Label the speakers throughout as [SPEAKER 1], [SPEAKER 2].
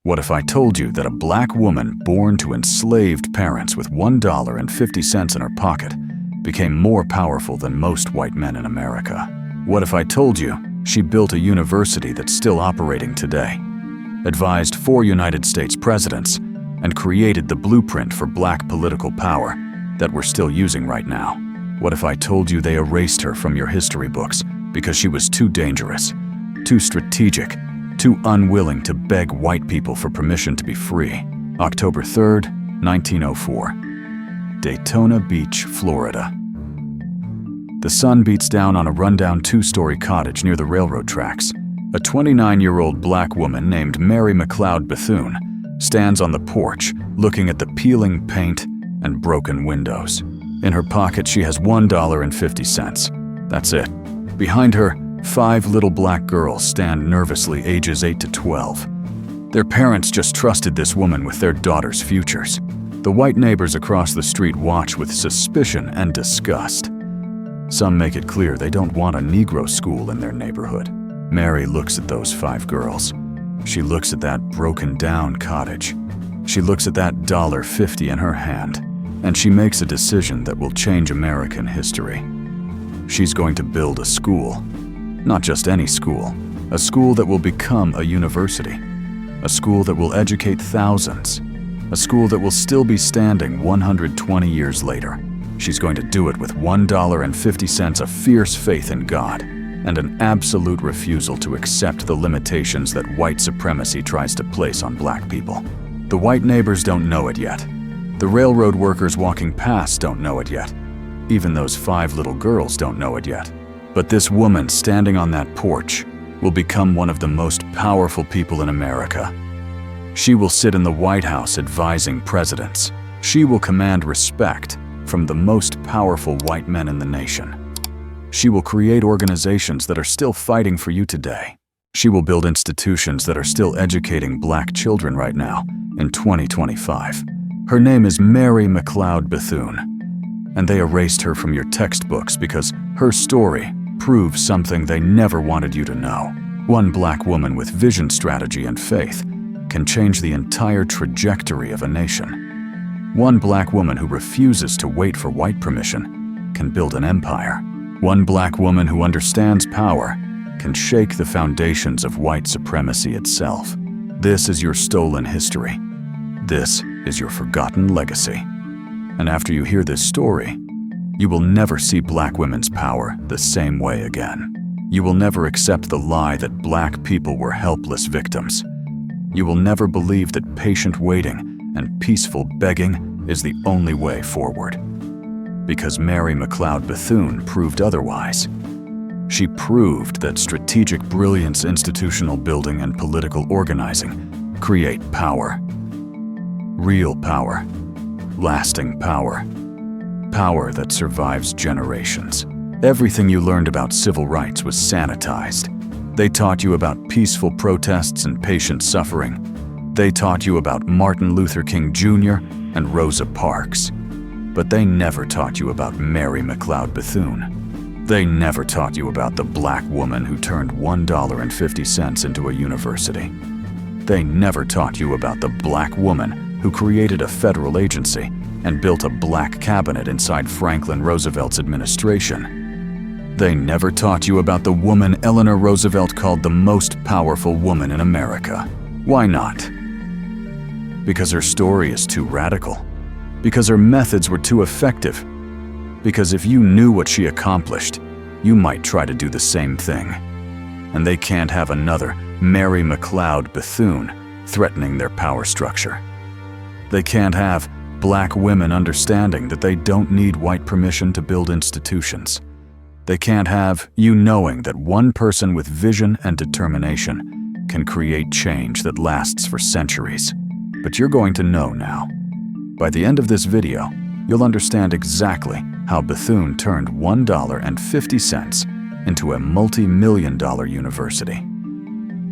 [SPEAKER 1] What if I told you that a black woman born to enslaved parents with $1.50 in her pocket became more powerful than most white men in America? What if I told you she built a university that's still operating today, advised 4 United States presidents, and created the blueprint for black political power that we're still using right now? What if I told you they erased her from your history books because she was too dangerous, too strategic, too unwilling to beg white people for permission to be free? October 3rd, 1904. Daytona Beach, Florida. The sun beats down on a rundown 2-story cottage near the railroad tracks. A 29-year-old black woman named Mary McLeod Bethune stands on the porch looking at the peeling paint and broken windows. In her pocket, she has $1.50. That's it. Behind her, 5 little black girls stand nervously, ages 8 to 12. Their parents just trusted this woman with their daughters' futures. The white neighbors across the street watch with suspicion and disgust. Some make it clear they don't want a Negro school in their neighborhood. Mary looks at those 5 girls. She looks at that broken-down cottage. She looks at that $1.50 in her hand, and she makes a decision that will change American history. She's going to build a school. Not just any school. A school that will become a university. A school that will educate thousands. A school that will still be standing 120 years later. She's going to do it with $1.50, a fierce faith in God, and an absolute refusal to accept the limitations that white supremacy tries to place on black people. The white neighbors don't know it yet. The railroad workers walking past don't know it yet. Even those 5 little girls don't know it yet. But this woman standing on that porch will become one of the most powerful people in America. She will sit in the White House advising presidents. She will command respect from the most powerful white men in the nation. She will create organizations that are still fighting for you today. She will build institutions that are still educating black children right now in 2025. Her name is Mary McLeod Bethune, and they erased her from your textbooks because her story proves something they never wanted you to know. One black woman with vision, strategy, and faith can change the entire trajectory of a nation. One black woman who refuses to wait for white permission can build an empire. One black woman who understands power can shake the foundations of white supremacy itself. This is your stolen history. This is your forgotten legacy. And after you hear this story, you will never see black women's power the same way again. You will never accept the lie that black people were helpless victims. You will never believe that patient waiting and peaceful begging is the only way forward. Because Mary McLeod Bethune proved otherwise. She proved that strategic brilliance, institutional building, and political organizing create power. Real power. Lasting power. Power that survives generations. Everything you learned about civil rights was sanitized. They taught you about peaceful protests and patient suffering. They taught you about Martin Luther King Jr. and Rosa Parks. But they never taught you about Mary McLeod Bethune. They never taught you about the black woman who turned $1.50 into a university. They never taught you about the black woman who created a federal agency and built a black cabinet inside Franklin Roosevelt's administration. They never taught you about the woman Eleanor Roosevelt called the most powerful woman in America. Why not? Because her story is too radical. Because her methods were too effective. Because if you knew what she accomplished, you might try to do the same thing. And they can't have another Mary McLeod Bethune threatening their power structure. They can't have black women understanding that they don't need white permission to build institutions. They can't have you knowing that one person with vision and determination can create change that lasts for centuries. But you're going to know now. By the end of this video, you'll understand exactly how Bethune turned $1.50 into a multi-million-dollar university.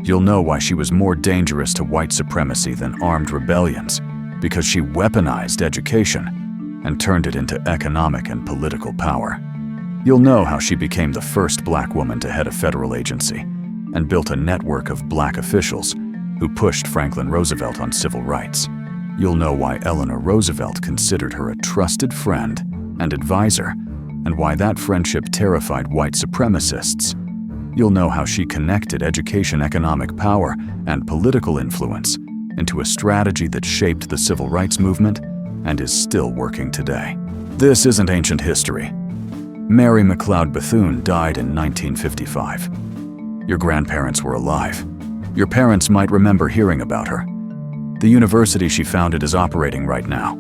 [SPEAKER 1] You'll know why she was more dangerous to white supremacy than armed rebellions, because she weaponized education and turned it into economic and political power. You'll know how she became the first black woman to head a federal agency and built a network of black officials who who pushed Franklin Roosevelt on civil rights. You'll know why Eleanor Roosevelt considered her a trusted friend and advisor, and why that friendship terrified white supremacists. You'll know how she connected education, economic power, and political influence into a strategy that shaped the civil rights movement and is still working today. This isn't ancient history. Mary McLeod Bethune died in 1955. Your grandparents were alive. Your parents might remember hearing about her. The university she founded is operating right now.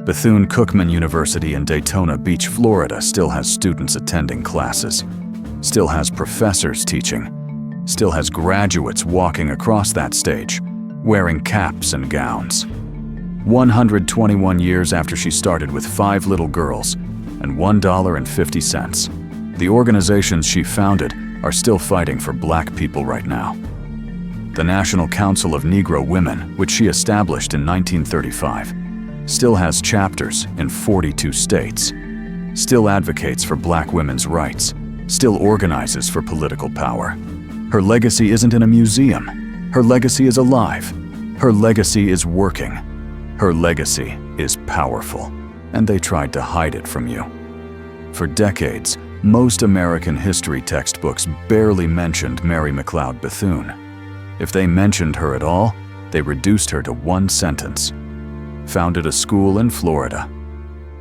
[SPEAKER 1] Bethune-Cookman University in Daytona Beach, Florida still has students attending classes, still has professors teaching, still has graduates walking across that stage, wearing caps and gowns. 121 years after she started with 5 little girls and $1.50, the organizations she founded are still fighting for Black people right now. The National Council of Negro Women, which she established in 1935, still has chapters in 42 states, still advocates for Black women's rights, still organizes for political power. Her legacy isn't in a museum. Her legacy is alive. Her legacy is working. Her legacy is powerful, and they tried to hide it from you. For decades, most American history textbooks barely mentioned Mary McLeod Bethune. If they mentioned her at all, they reduced her to one sentence: founded a school in Florida.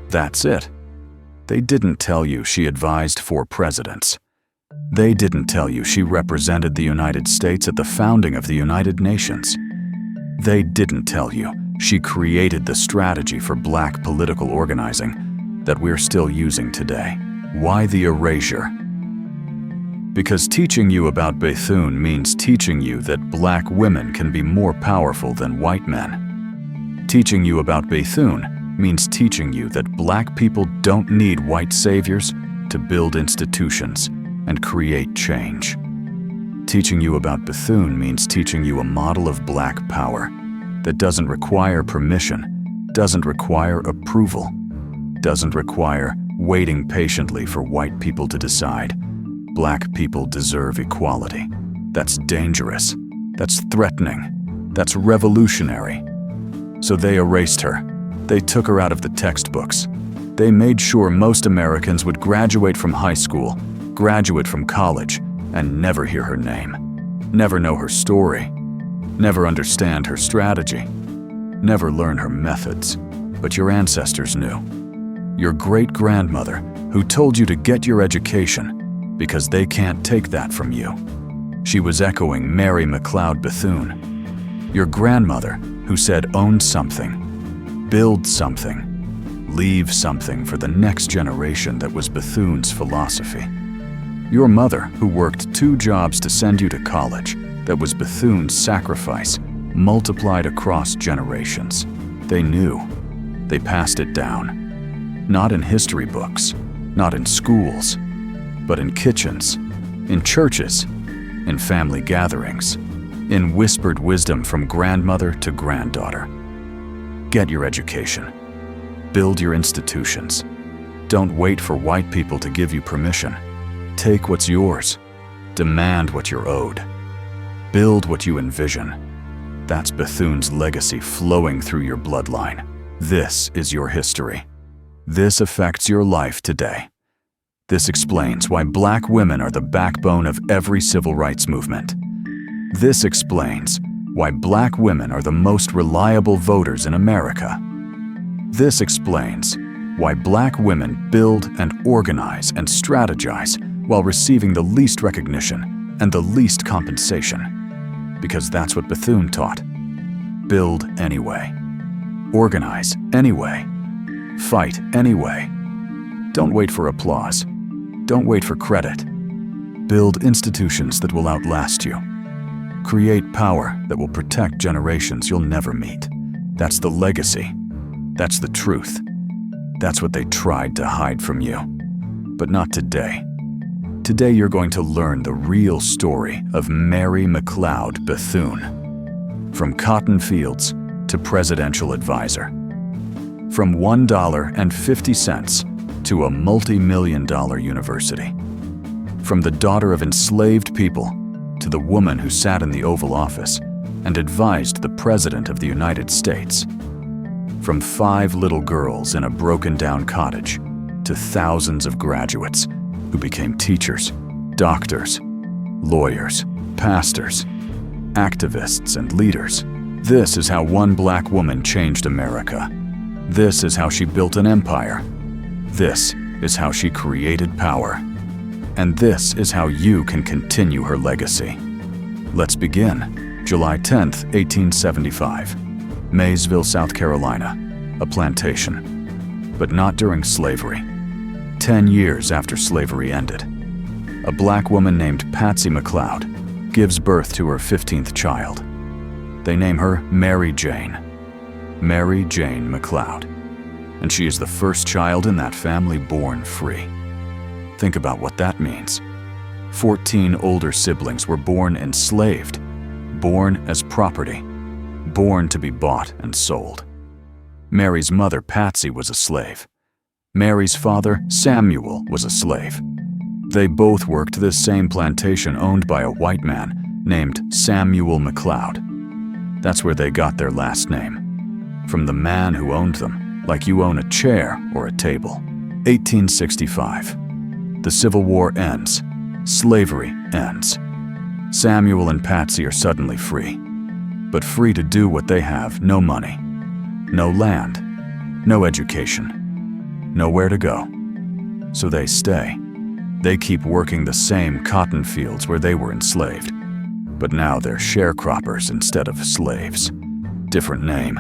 [SPEAKER 1] That's it. They didn't tell you she advised 4 presidents. They didn't tell you she represented the United States at the founding of the United Nations. They didn't tell you she created the strategy for Black political organizing that we're still using today. Why the erasure? Because teaching you about Bethune means teaching you that Black women can be more powerful than white men. Teaching you about Bethune means teaching you that Black people don't need white saviors to build institutions and create change. Teaching you about Bethune means teaching you a model of Black power that doesn't require permission, doesn't require approval, doesn't require waiting patiently for white people to decide. Black people deserve equality. That's dangerous. That's threatening. That's revolutionary. So they erased her. They took her out of the textbooks. They made sure most Americans would graduate from high school, graduate from college, and never hear her name, never know her story, never understand her strategy, never learn her methods. But your ancestors knew. Your great-grandmother, who told you to get your education because they can't take that from you. She was echoing Mary McLeod Bethune. Your grandmother, who said own something, build something, leave something for the next generation. That was Bethune's philosophy. Your mother, who worked 2 jobs to send you to college. That was Bethune's sacrifice, multiplied across generations. They knew. They passed it down. Not in history books, not in schools, but in kitchens, in churches, in family gatherings, in whispered wisdom from grandmother to granddaughter. Get your education. Build your institutions. Don't wait for white people to give you permission. Take what's yours. Demand what you're owed. Build what you envision. That's Bethune's legacy flowing through your bloodline. This is your history. This affects your life today. This explains why Black women are the backbone of every civil rights movement. This explains why Black women are the most reliable voters in America. This explains why Black women build and organize and strategize while receiving the least recognition and the least compensation. Because that's what Bethune taught. Build anyway. Organize anyway. Fight anyway. Don't wait for applause. Don't wait for credit. Build institutions that will outlast you. Create power that will protect generations you'll never meet. That's the legacy. That's the truth. That's what they tried to hide from you. But not today. Today you're going to learn the real story of Mary McLeod Bethune. From cotton fields to presidential advisor. From $1.50 to a multi-million-dollar university. From the daughter of enslaved people to the woman who sat in the Oval Office and advised the President of the United States. From 5 little girls in a broken-down cottage to thousands of graduates who became teachers, doctors, lawyers, pastors, activists, and leaders. This is how one black woman changed America. This is how she built an empire. This is how she created power. And this is how you can continue her legacy. Let's begin. July 10, 1875. Mayesville, South Carolina, a plantation. But not during slavery. 10 years after slavery ended, a black woman named Patsy McLeod gives birth to her 15th child. They name her Mary Jane McLeod, and she is the first child in that family born free. Think about what that means. 14 older siblings were born enslaved, born as property, born to be bought and sold. Mary's mother, Patsy, was a slave. Mary's father, Samuel, was a slave. They both worked this same plantation owned by a white man named Samuel McLeod. That's where they got their last name, from the man who owned them, like you own a chair or a table. 1865. The Civil War ends. Slavery ends. Samuel and Patsy are suddenly free, but free to do what they have: no money, no land, no education, nowhere to go. So they stay. They keep working the same cotton fields where they were enslaved, but now they're sharecroppers instead of slaves. Different name,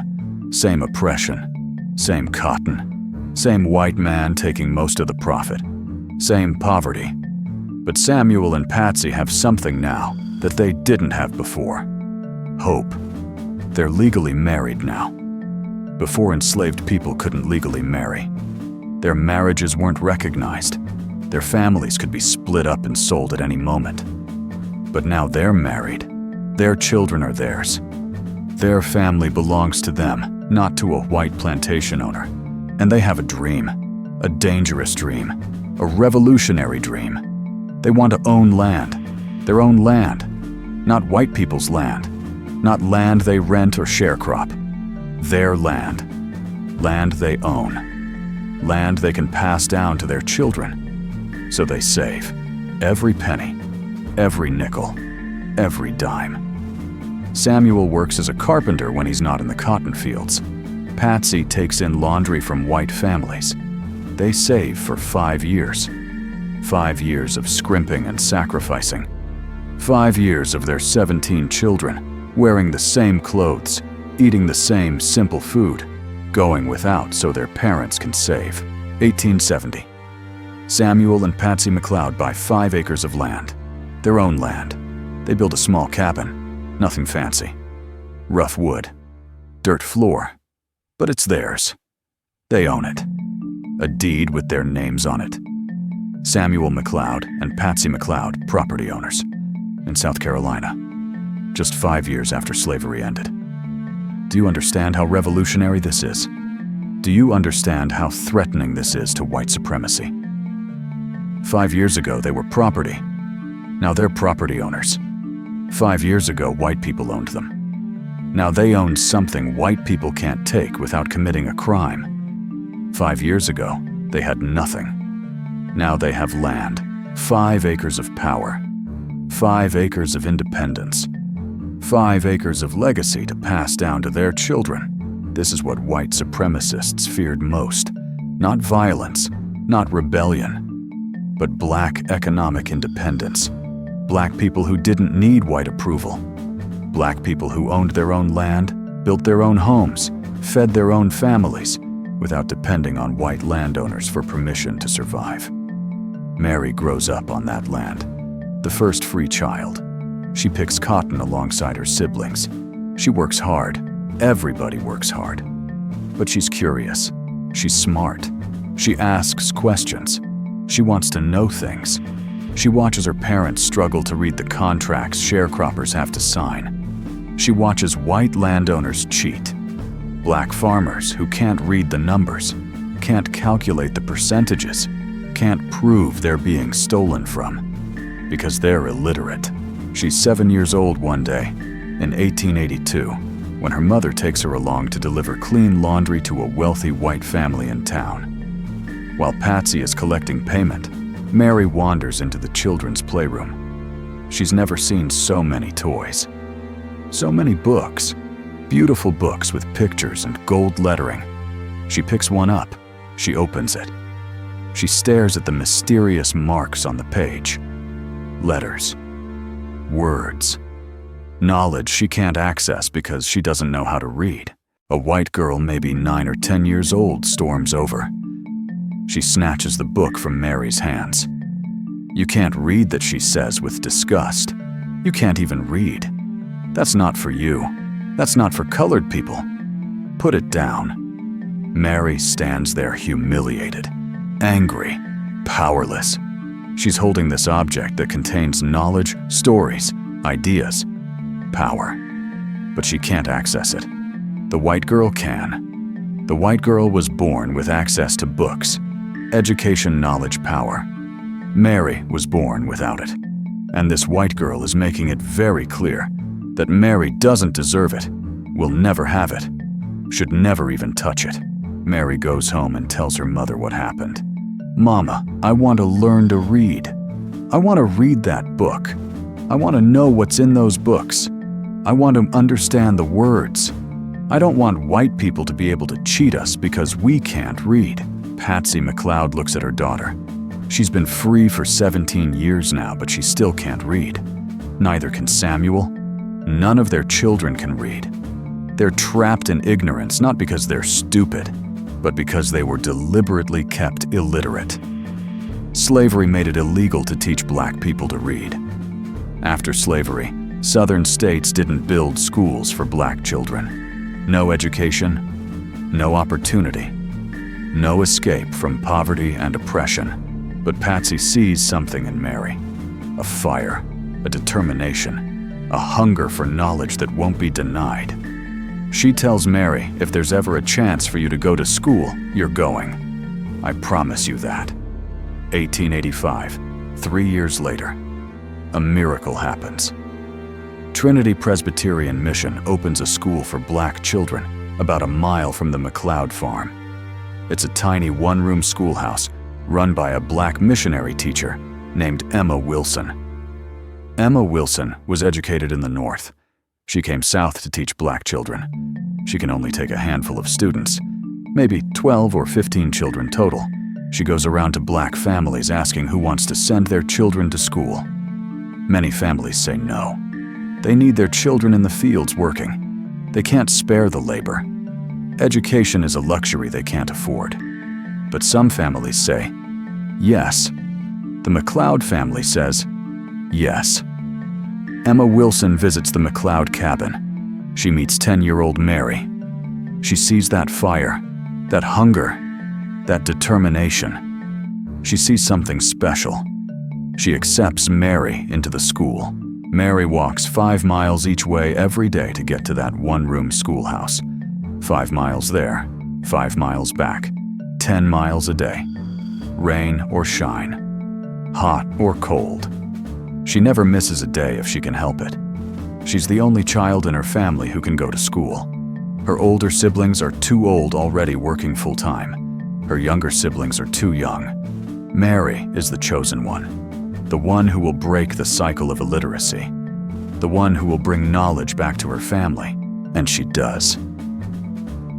[SPEAKER 1] same oppression, same cotton, same white man taking most of the profit, same poverty. But Samuel and Patsy have something now that they didn't have before: hope. They're legally married now. Before, enslaved people couldn't legally marry. Their marriages weren't recognized. Their families could be split up and sold at any moment. But now they're married. Their children are theirs. Their family belongs to them, not to a white plantation owner. And they have a dream, a dangerous dream, a revolutionary dream. They want to own land, their own land, not white people's land, not land they rent or sharecrop. Their land, land they own, land they can pass down to their children. So they save every penny, every nickel, every dime. Samuel works as a carpenter when he's not in the cotton fields. Patsy takes in laundry from white families. They save for 5 years. 5 years of scrimping and sacrificing. 5 years of their 17 children wearing the same clothes, eating the same simple food, going without so their parents can save. 1870. Samuel and Patsy McLeod buy 5 acres of land, their own land. They build a small cabin, nothing fancy. Rough wood, dirt floor, but it's theirs. They own it. A deed with their names on it. Samuel McLeod and Patsy McLeod, property owners, in South Carolina, just 5 years after slavery ended. Do you understand how revolutionary this is? Do you understand how threatening this is to white supremacy? 5 years ago, they were property. Now they're property owners. 5 years ago, white people owned them. Now they own something white people can't take without committing a crime. 5 years ago, they had nothing. Now they have land, 5 acres of power, 5 acres of independence, 5 acres of legacy to pass down to their children. This is what white supremacists feared most. Not violence, not rebellion, but black economic independence. Black people who didn't need white approval. Black people who owned their own land, built their own homes, fed their own families, without depending on white landowners for permission to survive. Mary grows up on that land, the first free child. She picks cotton alongside her siblings. She works hard. Everybody works hard. But she's curious. She's smart. She asks questions. She wants to know things. She watches her parents struggle to read the contracts sharecroppers have to sign. She watches white landowners cheat. Black farmers who can't read the numbers, can't calculate the percentages, can't prove they're being stolen from, because they're illiterate. She's 7 years old one day. In 1882, when her mother takes her along to deliver clean laundry to a wealthy white family in town. While Patsy is collecting payment, Mary wanders into the children's playroom. She's never seen so many toys. So many books. Beautiful books with pictures and gold lettering. She picks one up. She opens it. She stares at the mysterious marks on the page. Letters. Words. Knowledge she can't access because she doesn't know how to read. A white girl, maybe 9 or 10 years old, storms over. She snatches the book from Mary's hands. "You can't read that," she says with disgust. "You can't even read. That's not for you. That's not for colored people. Put it down." Mary stands there humiliated, angry, powerless. She's holding this object that contains knowledge, stories, ideas, power. But she can't access it. The white girl can. The white girl was born with access to books, education, knowledge, power. Mary was born without it. And this white girl is making it very clear that Mary doesn't deserve it, will never have it, should never even touch it. Mary goes home and tells her mother what happened. "Mama, I want to learn to read. I want to read that book. I want to know what's in those books. I want to understand the words. I don't want white people to be able to cheat us because we can't read." Patsy McLeod looks at her daughter. She's been free for 17 years now, but she still can't read. Neither can Samuel. None of their children can read. They're trapped in ignorance, not because they're stupid, but because they were deliberately kept illiterate. Slavery made it illegal to teach black people to read. After slavery, Southern states didn't build schools for black children. No education, no opportunity, no escape from poverty and oppression. But Patsy sees something in Mary. A fire, a determination, a hunger for knowledge that won't be denied. She tells Mary, "If there's ever a chance for you to go to school, you're going. I promise you that." 1885, 3 years later, a miracle happens. Trinity Presbyterian Mission opens a school for black children about a mile from the McLeod farm. It's a tiny one-room schoolhouse run by a black missionary teacher named Emma Wilson. Emma Wilson was educated in the North. She came south to teach black children. She can only take a handful of students, maybe 12 or 15 children total. She goes around to black families asking who wants to send their children to school. Many families say no. They need their children in the fields working. They can't spare the labor. Education is a luxury they can't afford. But some families say yes. The McLeod family says yes. Emma Wilson visits the McLeod cabin. She meets 10-year-old Mary. She sees that fire, that hunger, that determination. She sees something special. She accepts Mary into the school. Mary walks 5 miles each way every day to get to that one-room schoolhouse. 5 miles there, 5 miles back, 10 miles a day. Rain or shine, hot or cold. She never misses a day if she can help it. She's the only child in her family who can go to school. Her older siblings are too old already working full-time. Her younger siblings are too young. Mary is the chosen one, the one who will break the cycle of illiteracy, the one who will bring knowledge back to her family, and she does.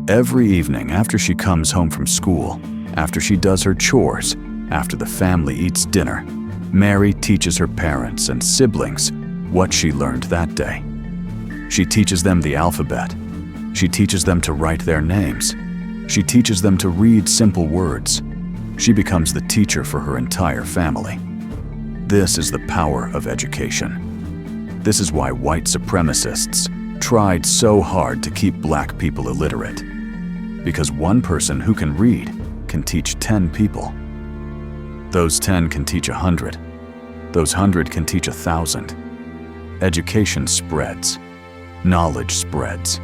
[SPEAKER 1] Every evening after she comes home from school, after she does her chores, after the family eats dinner, Mary teaches her parents and siblings what she learned that day. She teaches them the alphabet. She teaches them to write their names. She teaches them to read simple words. She becomes the teacher for her entire family. This is the power of education. This is why white supremacists tried so hard to keep black people illiterate. Because one person who can read can teach 10 people. Those 10 can teach 100. Those 100 can teach 1,000. Education spreads. Knowledge spreads.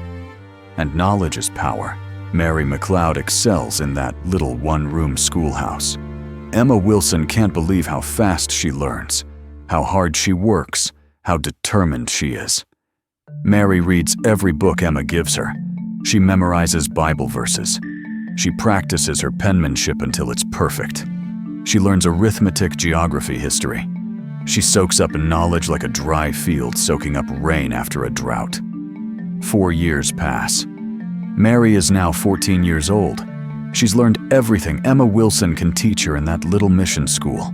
[SPEAKER 1] And knowledge is power. Mary McLeod excels in that little one-room schoolhouse. Emma Wilson can't believe how fast she learns, how hard she works, how determined she is. Mary reads every book Emma gives her. She memorizes Bible verses. She practices her penmanship until it's perfect. She learns arithmetic, geography, history. She soaks up knowledge like a dry field soaking up rain after a drought. 4 years pass. Mary is now 14 years old. She's learned everything Emma Wilson can teach her in that little mission school.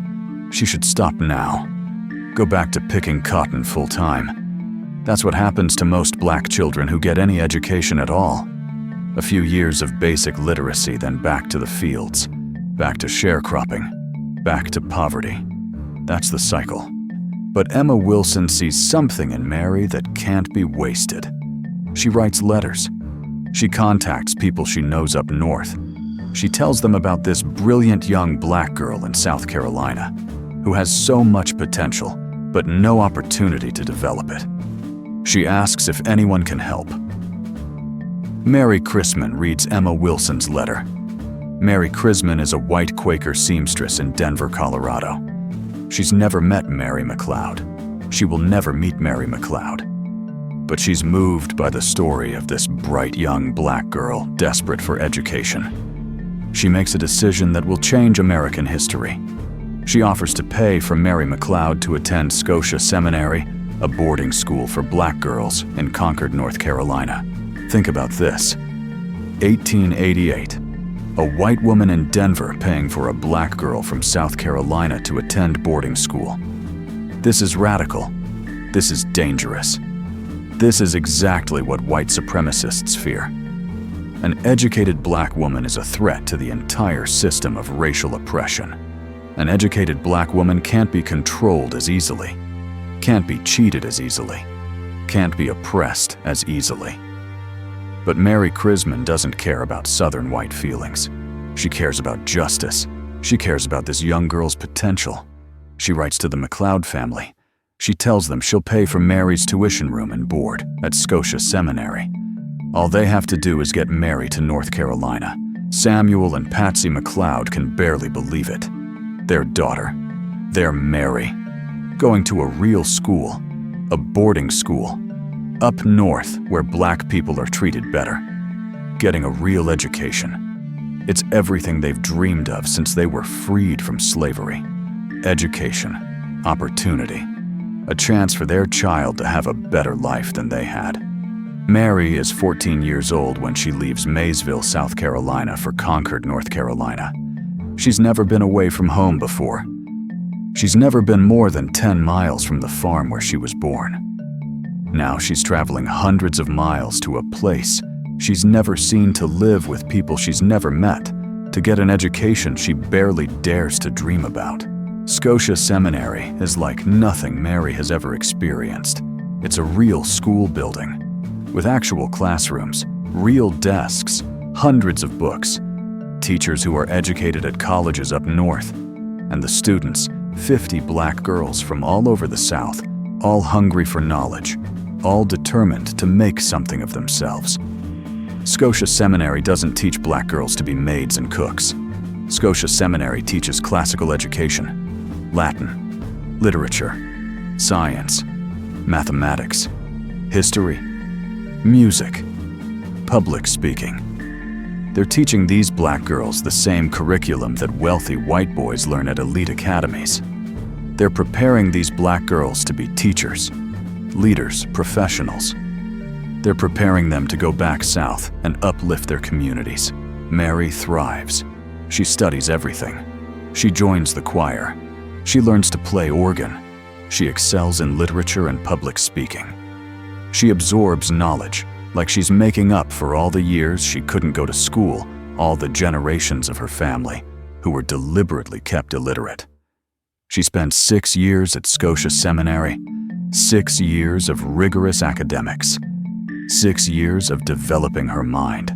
[SPEAKER 1] She should stop now. Go back to picking cotton full-time. That's what happens to most black children who get any education at all. A few years of basic literacy, then back to the fields, back to sharecropping, back to poverty. That's the cycle. But Emma Wilson sees something in Mary that can't be wasted. She writes letters. She contacts people she knows up north. She tells them about this brilliant young black girl in South Carolina who has so much potential, but no opportunity to develop it. She asks if anyone can help. Mary Chrisman reads Emma Wilson's letter. Mary Chrisman is a white Quaker seamstress in Denver, Colorado. She's never met Mary McLeod. She will never meet Mary McLeod. But she's moved by the story of this bright young black girl desperate for education. She makes a decision that will change American history. She offers to pay for Mary McLeod to attend Scotia Seminary, a boarding school for black girls in Concord, North Carolina. Think about this. 1888. A white woman in Denver paying for a black girl from South Carolina to attend boarding school. This is radical. This is dangerous. This is exactly what white supremacists fear. An educated black woman is a threat to the entire system of racial oppression. An educated black woman can't be controlled as easily, can't be cheated as easily, can't be oppressed as easily. But Mary Chrisman doesn't care about Southern white feelings. She cares about justice. She cares about this young girl's potential. She writes to the McLeod family. She tells them she'll pay for Mary's tuition room and board at Scotia Seminary. All they have to do is get Mary to North Carolina. Samuel and Patsy McLeod can barely believe it. Their daughter, their Mary, going to a real school, a boarding school, up north where black people are treated better, getting a real education. It's everything they've dreamed of since they were freed from slavery. Education, opportunity, a chance for their child to have a better life than they had. Mary is 14 years old when she leaves Mayesville, South Carolina for Concord, North Carolina. She's never been away from home before. She's never been more than 10 miles from the farm where she was born. Now she's traveling hundreds of miles to a place she's never seen, to live with people she's never met, to get an education she barely dares to dream about. Scotia Seminary is like nothing Mary has ever experienced. It's a real school building, with actual classrooms, real desks, hundreds of books, teachers who are educated at colleges up north, and the students, 50 black girls from all over the South, all hungry for knowledge, all determined to make something of themselves. Scotia Seminary doesn't teach black girls to be maids and cooks. Scotia Seminary teaches classical education, Latin, literature, science, mathematics, history, music, public speaking. They're teaching these black girls the same curriculum that wealthy white boys learn at elite academies. They're preparing these black girls to be teachers, leaders, professionals. They're preparing them to go back south and uplift their communities. Mary thrives. She studies everything. She joins the choir. She learns to play organ. She excels in literature and public speaking. She absorbs knowledge, like she's making up for all the years she couldn't go to school, all the generations of her family who were deliberately kept illiterate. She spent 6 years at Scotia Seminary, 6 years of rigorous academics, 6 years of developing her mind,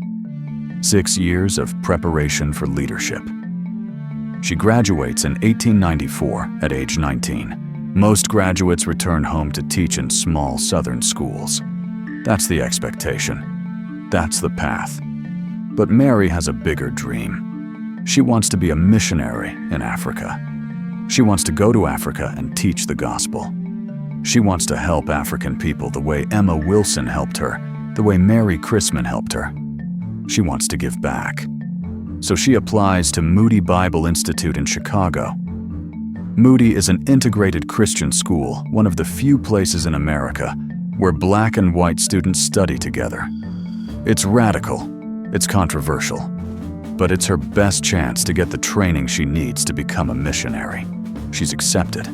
[SPEAKER 1] 6 years of preparation for leadership. She graduates in 1894 at age 19. Most graduates return home to teach in small southern schools. That's the expectation. That's the path. But Mary has a bigger dream. She wants to be a missionary in Africa. She wants to go to Africa and teach the gospel. She wants to help African people the way Emma Wilson helped her, the way Mary Chrisman helped her. She wants to give back. So she applies to Moody Bible Institute in Chicago. Moody is an integrated Christian school, one of the few places in America where black and white students study together. It's radical, it's controversial, but it's her best chance to get the training she needs to become a missionary. She's accepted.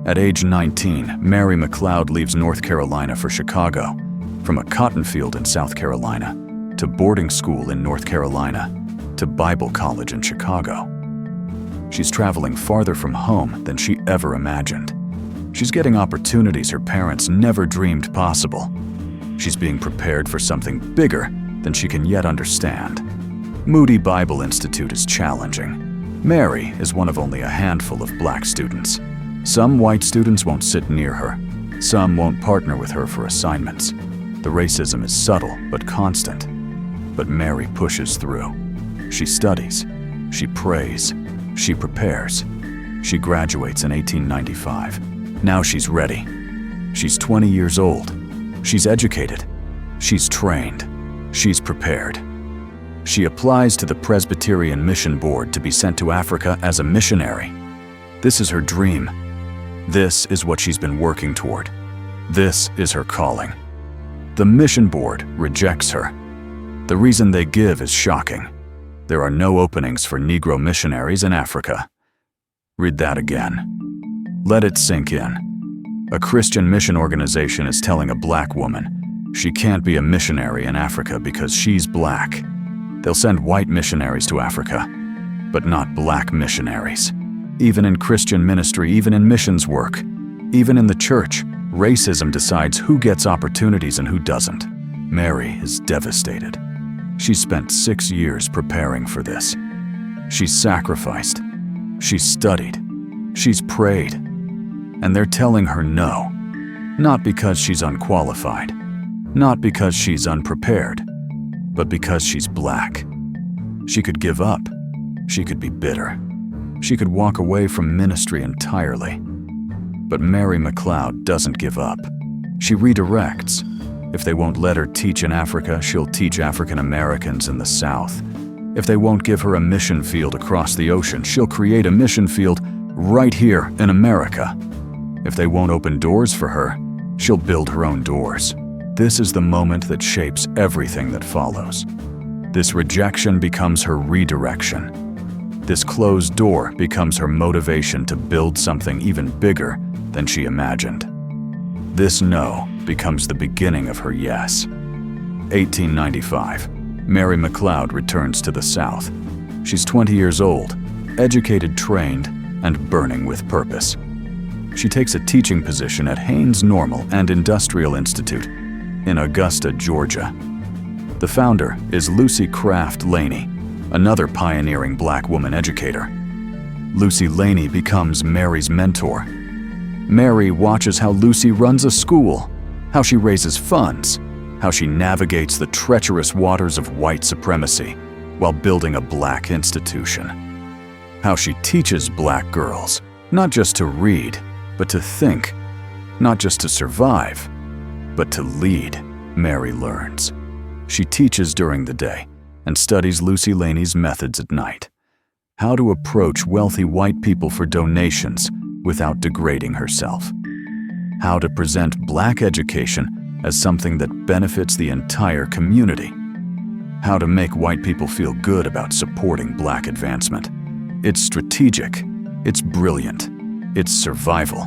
[SPEAKER 1] At age 19, Mary McLeod leaves North Carolina for Chicago, from a cotton field in South Carolina, to boarding school in North Carolina, to Bible college in Chicago. She's traveling farther from home than she ever imagined. She's getting opportunities her parents never dreamed possible. She's being prepared for something bigger than she can yet understand. Moody Bible Institute is challenging. Mary is one of only a handful of black students. Some white students won't sit near her. Some won't partner with her for assignments. The racism is subtle but constant. But Mary pushes through. She studies. She prays. She prepares. She graduates in 1895. Now she's ready. She's 20 years old. She's educated. She's trained. She's prepared. She applies to the Presbyterian Mission Board to be sent to Africa as a missionary. This is her dream. This is what she's been working toward. This is her calling. The Mission Board rejects her. The reason they give is shocking. There are no openings for Negro missionaries in Africa. Read that again. Let it sink in. A Christian mission organization is telling a black woman she can't be a missionary in Africa because she's black. They'll send white missionaries to Africa, but not black missionaries. Even in Christian ministry, even in missions work, even in the church, racism decides who gets opportunities and who doesn't. Mary is devastated. She's spent 6 years preparing for this. She's sacrificed. She's studied. She's prayed. And they're telling her no. Not because she's unqualified. Not because she's unprepared. But because she's black. She could give up. She could be bitter. She could walk away from ministry entirely. But Mary McLeod doesn't give up. She redirects. If they won't let her teach in Africa, she'll teach African Americans in the South. If they won't give her a mission field across the ocean, she'll create a mission field right here in America. If they won't open doors for her, she'll build her own doors. This is the moment that shapes everything that follows. This rejection becomes her redirection. This closed door becomes her motivation to build something even bigger than she imagined. This no becomes the beginning of her yes. 1895. Mary McLeod returns to the South. She's 20 years old, educated, trained, and burning with purpose. She takes a teaching position at Haynes Normal and Industrial Institute in Augusta, Georgia. The founder is Lucy Craft Laney, another pioneering black woman educator. Lucy Laney becomes Mary's mentor. Mary watches how Lucy runs a school, how she raises funds, how she navigates the treacherous waters of white supremacy while building a black institution. How she teaches black girls, not just to read, but to think, not just to survive, but to lead. Mary learns. She teaches during the day and studies Lucy Laney's methods at night. How to approach wealthy white people for donations without degrading herself. How to present black education as something that benefits the entire community. How to make white people feel good about supporting black advancement. It's strategic. It's brilliant. It's survival.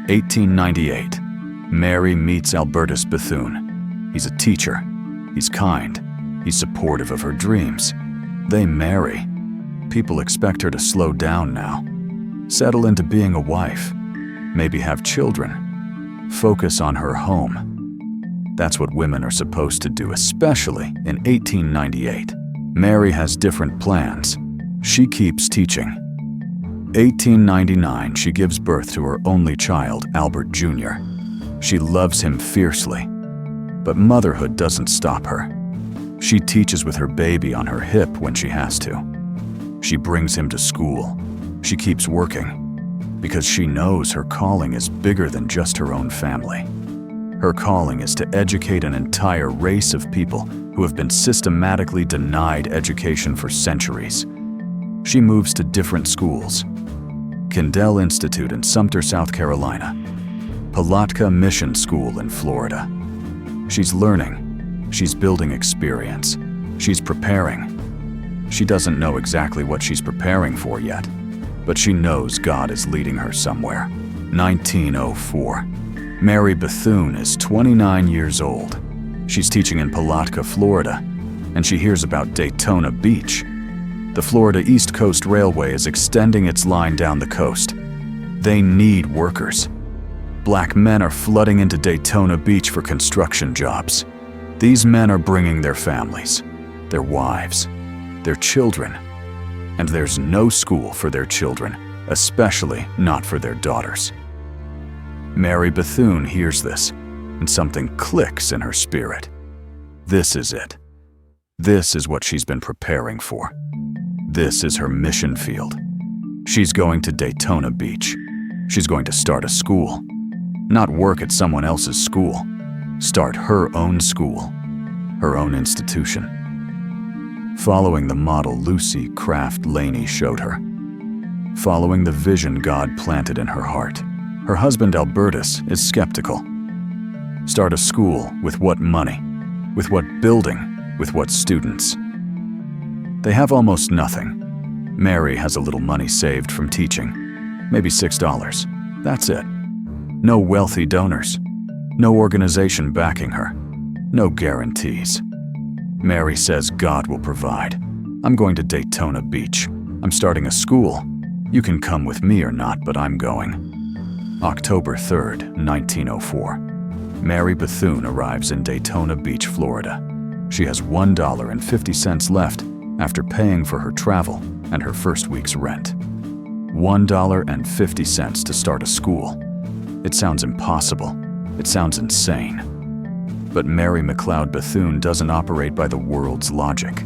[SPEAKER 1] 1898. Mary meets Albertus Bethune. He's a teacher. He's kind. He's supportive of her dreams. They marry. People expect her to slow down now. Settle into being a wife. Maybe have children. Focus on her home. That's what women are supposed to do, especially in 1898. Mary has different plans. She keeps teaching. 1899, she gives birth to her only child, Albert Jr. She loves him fiercely, but motherhood doesn't stop her. She teaches with her baby on her hip when she has to. She brings him to school. She keeps working. because she knows her calling is bigger than just her own family. Her calling is to educate an entire race of people who have been systematically denied education for centuries. She moves to different schools: Kindell Institute in Sumter, South Carolina, Palatka Mission School in Florida. She's learning, she's building experience, she's preparing. She doesn't know exactly what she's preparing for yet, but she knows God is leading her somewhere. 1904. Mary Bethune is 29 years old. She's teaching in Palatka, Florida, and she hears about Daytona Beach. The Florida East Coast Railway is extending its line down the coast. They need workers. Black men are flooding into Daytona Beach for construction jobs. These men are bringing their families, their wives, their children, and there's no school for their children, especially not for their daughters. Mary Bethune hears this, and something clicks in her spirit. This is it. This is what she's been preparing for. This is her mission field. She's going to Daytona Beach. She's going to start a school. Not work at someone else's school. Start her own school, her own institution. Following the model Lucy Craft Laney showed her. Following the vision God planted in her heart. Her husband Albertus is skeptical. Start a school with what money? With what building? With what students? They have almost nothing. Mary has a little money saved from teaching. Maybe $6. That's it. No wealthy donors. No organization backing her. No guarantees. Mary says God will provide. I'm going to Daytona Beach. I'm starting a school. You can come with me or not, but I'm going. October 3rd, 1904. Mary Bethune arrives in Daytona Beach, Florida. She has $1.50 left after paying for her travel and her first week's rent. $1.50 to start a school. It sounds impossible. It sounds insane. But Mary McLeod Bethune doesn't operate by the world's logic.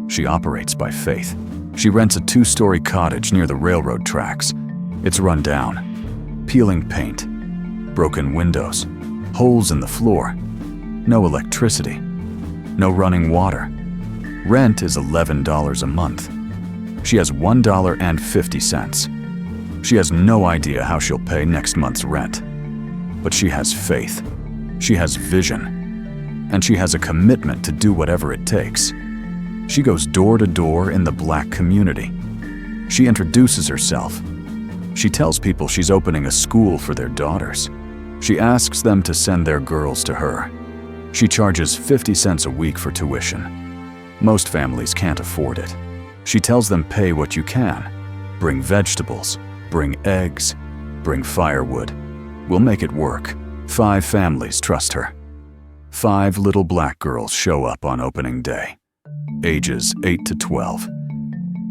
[SPEAKER 1] She operates by faith. She rents a 2-story cottage near the railroad tracks. It's run down. Peeling paint. Broken windows. Holes in the floor. No electricity. No running water. Rent is $11 a month. She has $1.50. She has no idea how she'll pay next month's rent. But she has faith. She has vision. And she has a commitment to do whatever it takes. She goes door to door in the black community. She introduces herself. She tells people she's opening a school for their daughters. She asks them to send their girls to her. She charges 50 cents a week for tuition. Most families can't afford it. She tells them pay what you can. Bring vegetables, bring eggs, bring firewood. We'll make it work. 5 families trust her. 5 little black girls show up on opening day, ages 8 to 12.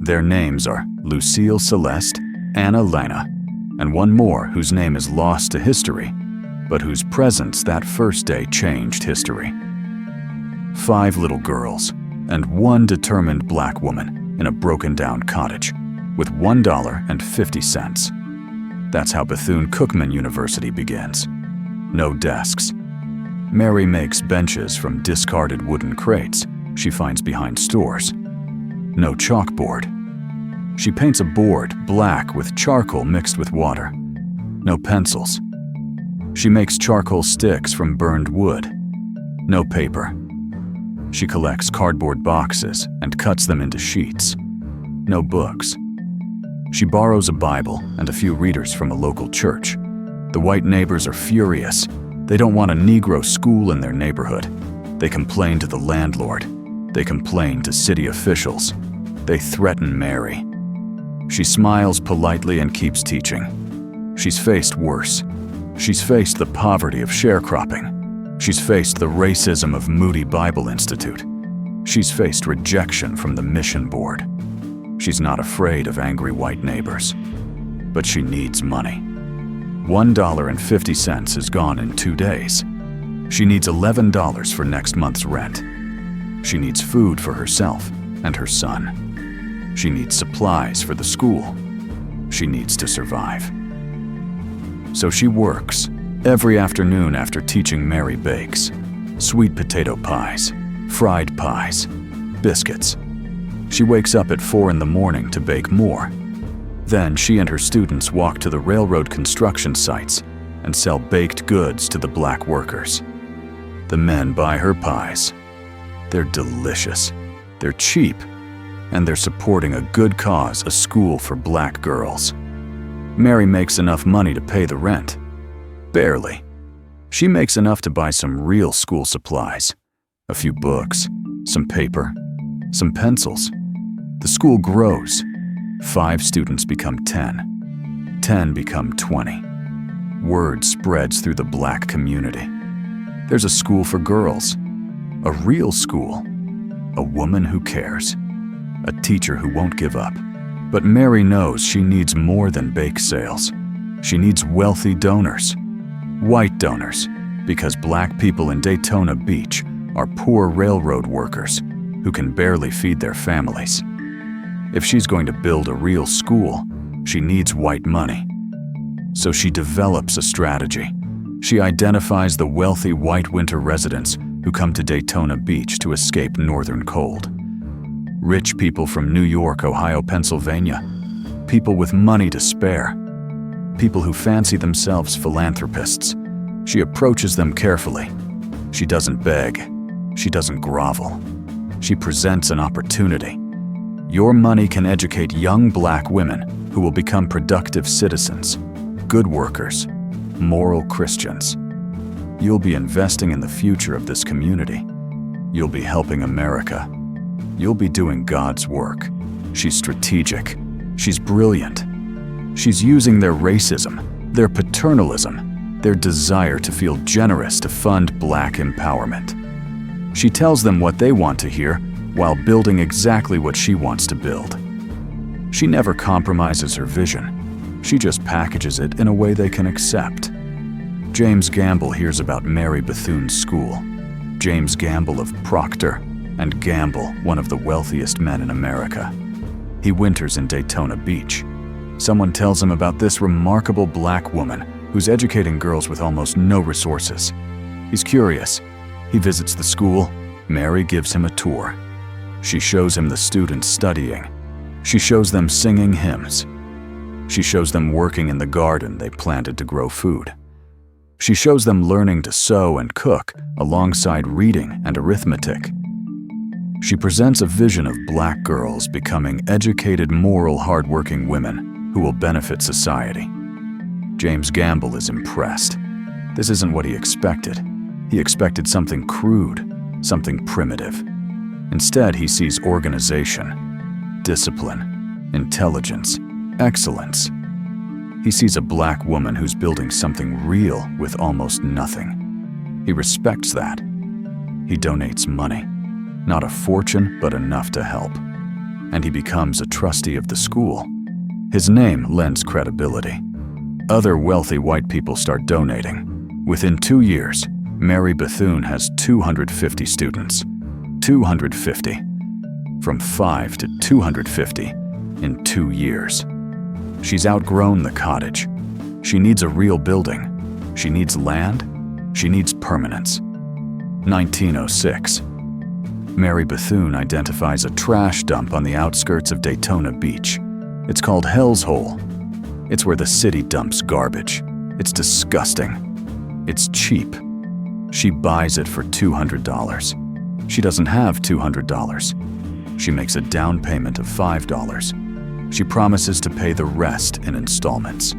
[SPEAKER 1] Their names are Lucille Celeste, Anna Lena, and one more whose name is lost to history, but whose presence that first day changed history. 5 little girls and 1 determined black woman in a broken-down cottage with $1.50. That's how Bethune-Cookman University begins. No desks. Mary makes benches from discarded wooden crates she finds behind stores. No chalkboard. She paints a board black with charcoal mixed with water. No pencils. She makes charcoal sticks from burned wood. No paper. She collects cardboard boxes and cuts them into sheets. No books. She borrows a Bible and a few readers from a local church. The white neighbors are furious. They don't want a Negro school in their neighborhood. They complain to the landlord. They complain to city officials. They threaten Mary. She smiles politely and keeps teaching. She's faced worse. She's faced the poverty of sharecropping. She's faced the racism of Moody Bible Institute. She's faced rejection from the mission board. She's not afraid of angry white neighbors. But she needs money. $1.50 is gone in 2 days. She needs $11 for next month's rent. She needs food for herself and her son. She needs supplies for the school. She needs to survive. So she works. Every afternoon after teaching, Mary bakes. Sweet potato pies, fried pies, biscuits. She wakes up at 4 in the morning to bake more. Then she and her students walk to the railroad construction sites and sell baked goods to the black workers. The men buy her pies. They're delicious, they're cheap, and they're supporting a good cause, a school for black girls. Mary makes enough money to pay the rent. Barely. She makes enough to buy some real school supplies. A few books, some paper, some pencils. The school grows. 5 students become 10. 10 become 20. Word spreads through the black community. There's a school for girls. A real school. A woman who cares. A teacher who won't give up. But Mary knows she needs more than bake sales. She needs wealthy donors. White donors, because black people in Daytona Beach are poor railroad workers who can barely feed their families. If she's going to build a real school, she needs white money. So she develops a strategy. She identifies the wealthy white winter residents who come to Daytona Beach to escape northern cold. Rich people from New York, Ohio, Pennsylvania. People with money to spare. People who fancy themselves philanthropists. She approaches them carefully. She doesn't beg. She doesn't grovel. She presents an opportunity. Your money can educate young black women who will become productive citizens, good workers, moral Christians. You'll be investing in the future of this community. You'll be helping America. You'll be doing God's work. She's strategic. She's brilliant. She's using their racism, their paternalism, their desire to feel generous to fund black empowerment. She tells them what they want to hear while building exactly what she wants to build. She never compromises her vision. She just packages it in a way they can accept. James Gamble hears about Mary Bethune's school. James Gamble of Procter and Gamble, one of the wealthiest men in America. He winters in Daytona Beach. Someone tells him about this remarkable black woman who's educating girls with almost no resources. He's curious. He visits the school. Mary gives him a tour. She shows him the students studying. She shows them singing hymns. She shows them working in the garden they planted to grow food. She shows them learning to sew and cook alongside reading and arithmetic. She presents a vision of black girls becoming educated, moral, hardworking women who will benefit society. James Gamble is impressed. This isn't what he expected. He expected something crude, something primitive. Instead, he sees organization, discipline, intelligence, excellence. He sees a black woman who's building something real with almost nothing. He respects that. He donates money. Not a fortune, but enough to help. And he becomes a trustee of the school. His name lends credibility. Other wealthy white people start donating. Within 2 years, Mary Bethune has 250 students. 250. From 5 to 250 in 2 years. She's outgrown the cottage. She needs a real building. She needs land. She needs permanence. 1906. Mary Bethune identifies a trash dump on the outskirts of Daytona Beach. It's called Hell's Hole. It's where the city dumps garbage. It's disgusting. It's cheap. She buys it for $200. She doesn't have $200. She makes a down payment of $5. She promises to pay the rest in installments.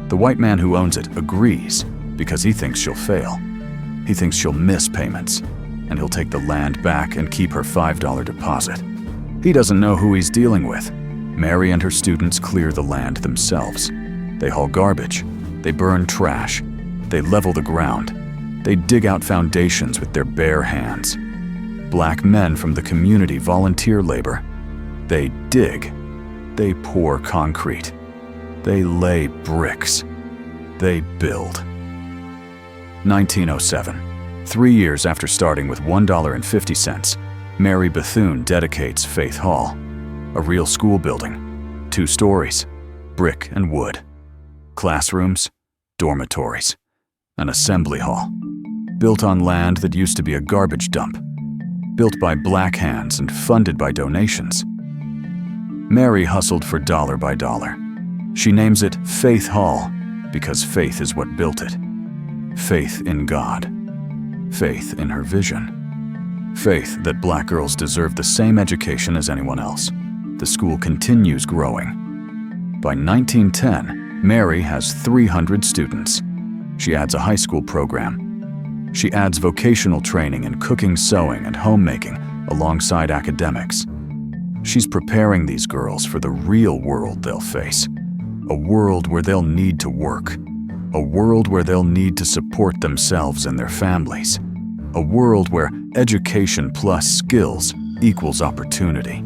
[SPEAKER 1] The white man who owns it agrees because he thinks she'll fail. He thinks she'll miss payments, and he'll take the land back and keep her $5 deposit. He doesn't know who he's dealing with. Mary and her students clear the land themselves. They haul garbage. They burn trash. They level the ground. They dig out foundations with their bare hands. Black men from the community volunteer labor. They dig. They pour concrete. They lay bricks. They build. 1907. 3 years after starting with $1.50, Mary Bethune dedicates Faith Hall, a real school building, 2 stories, brick and wood, classrooms, dormitories, an assembly hall, built on land that used to be a garbage dump, built by black hands and funded by donations. Mary hustled for dollar by dollar. She names it Faith Hall because faith is what built it. Faith in God. Faith in her vision. Faith that black girls deserve the same education as anyone else. The school continues growing. By 1910, Mary has 300 students. She adds a high school program. She adds vocational training in cooking, sewing, and homemaking alongside academics. She's preparing these girls for the real world they'll face. A world where they'll need to work. A world where they'll need to support themselves and their families. A world where education plus skills equals opportunity.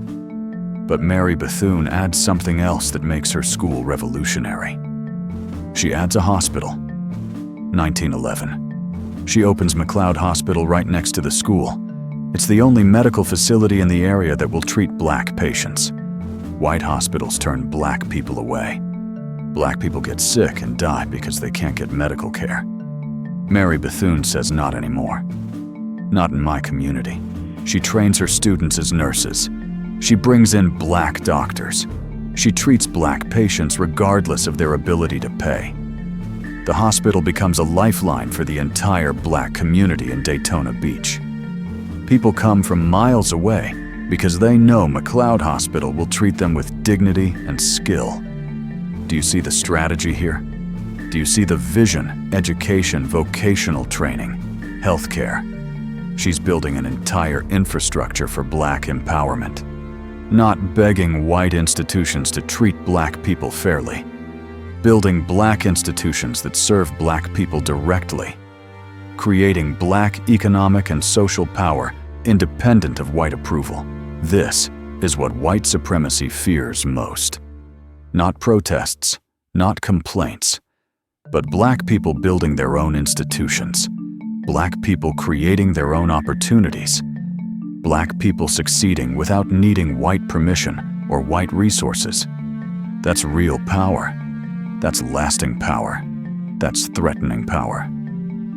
[SPEAKER 1] But Mary Bethune adds something else that makes her school revolutionary. She adds a hospital. 1911. She opens McLeod Hospital right next to the school. It's the only medical facility in the area that will treat black patients. White hospitals turn black people away. Black people get sick and die because they can't get medical care. Mary Bethune says not anymore. Not in my community. She trains her students as nurses. She brings in black doctors. She treats black patients regardless of their ability to pay. The hospital becomes a lifeline for the entire black community in Daytona Beach. People come from miles away because they know McLeod Hospital will treat them with dignity and skill. Do you see the strategy here? Do you see the vision, education, vocational training, healthcare? She's building an entire infrastructure for black empowerment. Not begging white institutions to treat black people fairly. Building black institutions that serve black people directly. Creating black economic and social power independent of white approval. This is what white supremacy fears most. Not protests, not complaints, but black people building their own institutions. Black people creating their own opportunities. Black people succeeding without needing white permission or white resources. That's real power. That's lasting power. That's threatening power.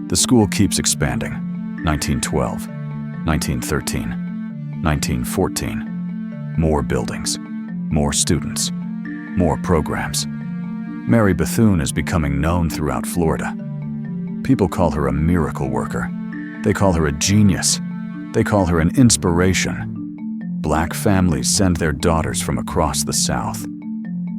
[SPEAKER 1] The school keeps expanding. 1912, 1913, 1914. More buildings, more students, more programs. Mary Bethune is becoming known throughout Florida. People call her a miracle worker. They call her a genius. They call her an inspiration. Black families send their daughters from across the South.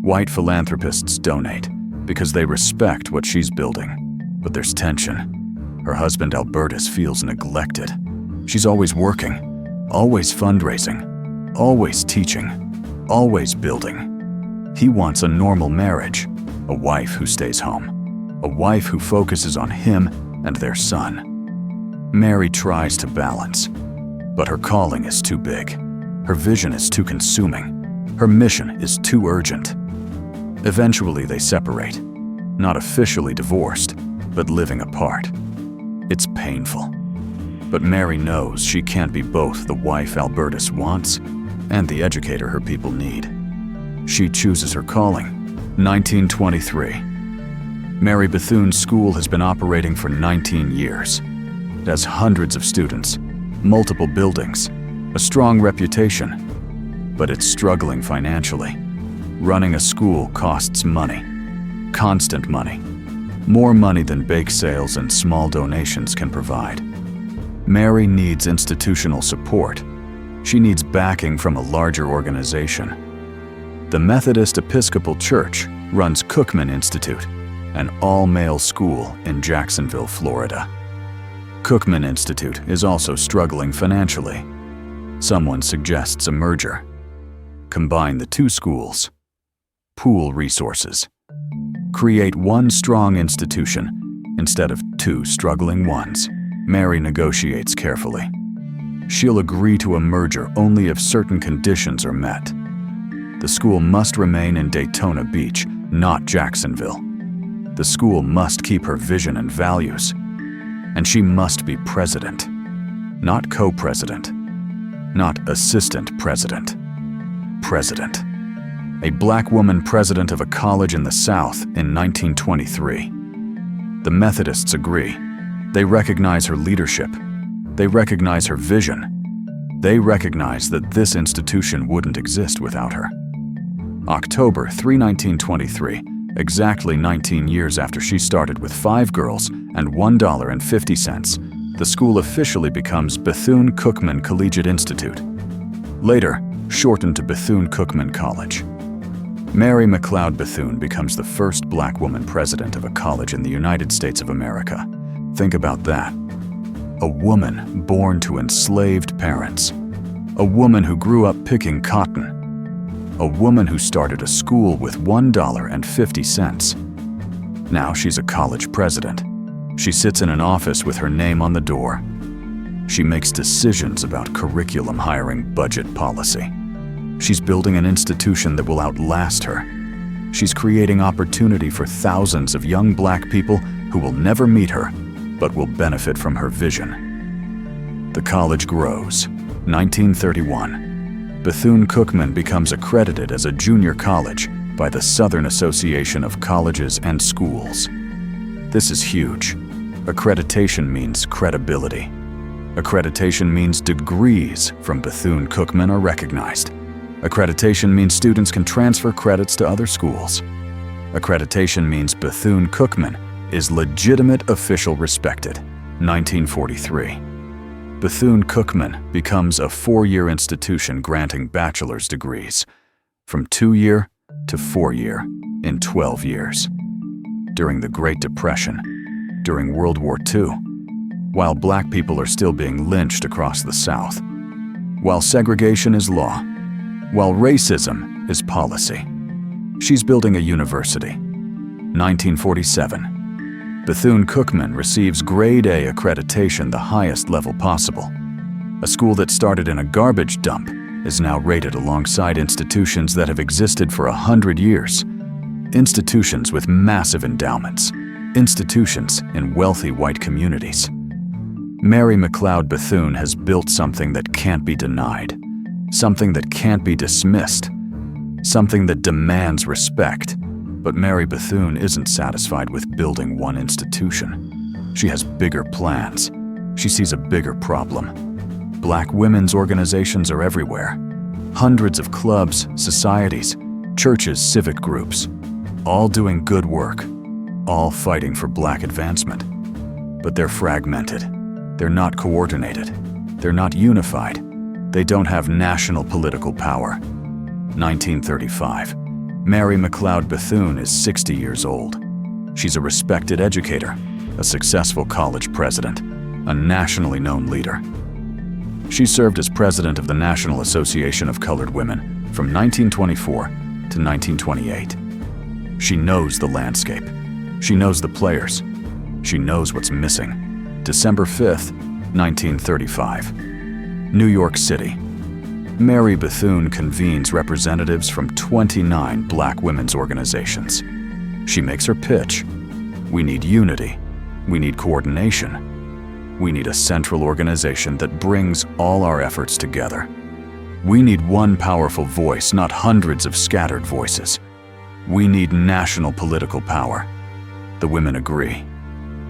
[SPEAKER 1] White philanthropists donate because they respect what she's building. But there's tension. Her husband Albertus feels neglected. She's always working, always fundraising, always teaching, always building. He wants a normal marriage, a wife who stays home, a wife who focuses on him and their son. Mary tries to balance, but her calling is too big. Her vision is too consuming. Her mission is too urgent. Eventually they separate, not officially divorced, but living apart. It's painful. But Mary knows she can't be both the wife Albertus wants and the educator her people need. She chooses her calling. 1923. Mary Bethune's school has been operating for 19 years. It has hundreds of students, multiple buildings, a strong reputation, but it's struggling financially. Running a school costs money, constant money, more money than bake sales and small donations can provide. Mary needs institutional support. She needs backing from a larger organization. The Methodist Episcopal Church runs Cookman Institute, an all-male school in Jacksonville, Florida. Cookman Institute is also struggling financially. Someone suggests a merger. Combine the two schools. Pool resources. Create one strong institution instead of two struggling ones. Mary negotiates carefully. She'll agree to a merger only if certain conditions are met. The school must remain in Daytona Beach, not Jacksonville. The school must keep her vision and values. And she must be president, not co-president, not assistant president. President. A black woman president of a college in the South in 1923. The Methodists agree. They recognize her leadership. They recognize her vision. They recognize that this institution wouldn't exist without her. October 3, 1923, exactly 19 years after she started with 5 girls and $1.50, the school officially becomes Bethune-Cookman Collegiate Institute. Later, shortened to Bethune-Cookman College. Mary McLeod Bethune becomes the first black woman president of a college in the United States of America. Think about that. A woman born to enslaved parents. A woman who grew up picking cotton. A woman who started a school with $1.50. Now she's a college president. She sits in an office with her name on the door. She makes decisions about curriculum, hiring, budget policy. She's building an institution that will outlast her. She's creating opportunity for thousands of young black people who will never meet her, but will benefit from her vision. The college grows. 1931. Bethune-Cookman becomes accredited as a junior college by the Southern Association of Colleges and Schools. This is huge. Accreditation means credibility. Accreditation means degrees from Bethune-Cookman are recognized. Accreditation means students can transfer credits to other schools. Accreditation means Bethune-Cookman is legitimate, official, respected. 1943. Bethune-Cookman becomes a 4-year institution granting bachelor's degrees, from 2-year to 4-year in 12 years. During the Great Depression, during World War II, while black people are still being lynched across the South, while segregation is law, while racism is policy, she's building a university. 1947. Bethune-Cookman receives Grade A accreditation, the highest level possible. A school that started in a garbage dump is now rated alongside institutions that have existed for 100 years. Institutions with massive endowments. Institutions in wealthy white communities. Mary McLeod Bethune has built something that can't be denied. Something that can't be dismissed. Something that demands respect. But Mary Bethune isn't satisfied with building one institution. She has bigger plans. She sees a bigger problem. Black women's organizations are everywhere. Hundreds of clubs, societies, churches, civic groups, all doing good work, all fighting for black advancement. But they're fragmented. They're not coordinated. They're not unified. They don't have national political power. 1935. Mary McLeod Bethune is 60 years old. She's a respected educator, a successful college president, a nationally known leader. She served as president of the National Association of Colored Women from 1924 to 1928. She knows the landscape. She knows the players. She knows what's missing. December 5th, 1935. New York City. Mary Bethune convenes representatives from 29 black women's organizations. She makes her pitch. We need unity. We need coordination. We need a central organization that brings all our efforts together. We need one powerful voice, not hundreds of scattered voices. We need national political power. The women agree.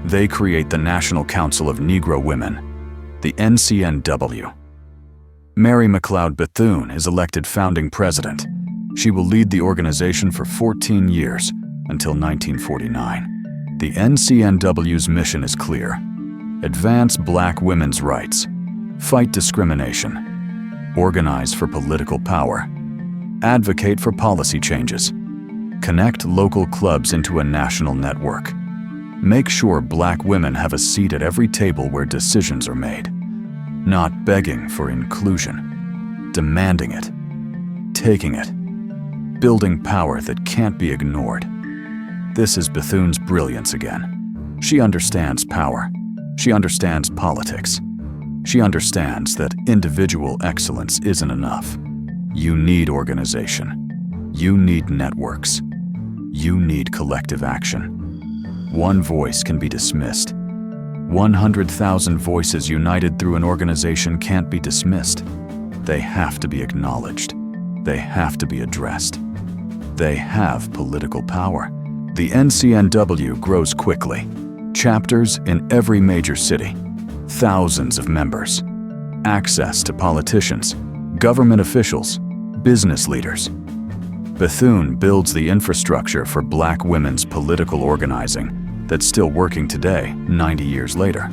[SPEAKER 1] They create the National Council of Negro Women, the NCNW. Mary McLeod Bethune is elected founding president. She will lead the organization for 14 years, until 1949. The NCNW's mission is clear. Advance black women's rights. Fight discrimination. Organize for political power. Advocate for policy changes. Connect local clubs into a national network. Make sure black women have a seat at every table where decisions are made. Not begging for inclusion, demanding it, taking it, building power that can't be ignored. This is Bethune's brilliance again. She understands power. She understands politics. She understands that individual excellence isn't enough. You need organization. You need networks. You need collective action. One voice can be dismissed. 100,000 voices united through an organization can't be dismissed. They have to be acknowledged. They have to be addressed. They have political power. The NCNW grows quickly. Chapters in every major city. Thousands of members. Access to politicians, government officials, business leaders. Bethune builds the infrastructure for Black women's political organizing that's still working today, 90 years later.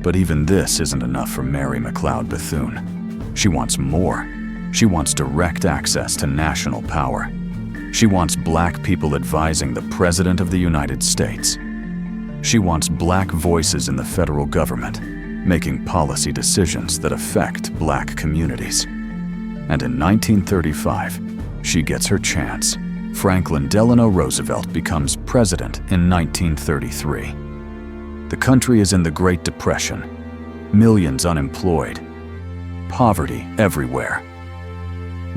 [SPEAKER 1] But even this isn't enough for Mary McLeod Bethune. She wants more. She wants direct access to national power. She wants Black people advising the President of the United States. She wants Black voices in the federal government, making policy decisions that affect Black communities. And in 1935, she gets her chance. Franklin Delano Roosevelt becomes president in 1933. The country is in the Great Depression, millions unemployed, poverty everywhere.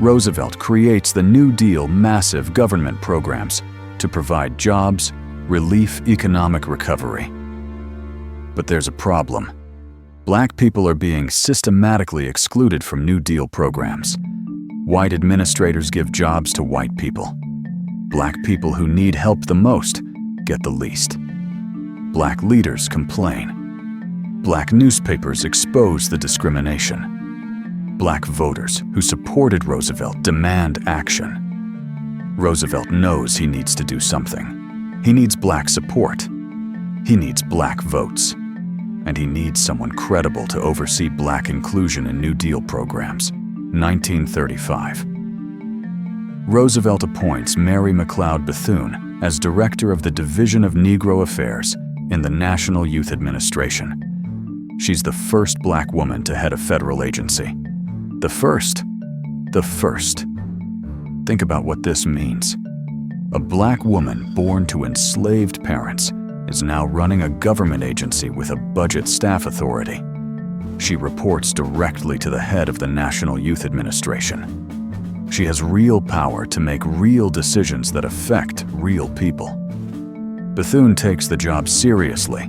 [SPEAKER 1] Roosevelt creates the New Deal massive government programs to provide jobs, relief, economic recovery. But there's a problem. Black people are being systematically excluded from New Deal programs. White administrators give jobs to white people. Black people who need help the most get the least. Black leaders complain. Black newspapers expose the discrimination. Black voters who supported Roosevelt demand action. Roosevelt knows he needs to do something. He needs Black support. He needs Black votes. And he needs someone credible to oversee Black inclusion in New Deal programs. 1935. Roosevelt appoints Mary McLeod Bethune as director of the Division of Negro Affairs in the National Youth Administration. She's the first Black woman to head a federal agency. The first. Think about what this means. A Black woman born to enslaved parents is now running a government agency with a budget staff authority. She reports directly to the head of the National Youth Administration. She has real power to make real decisions that affect real people. Bethune takes the job seriously.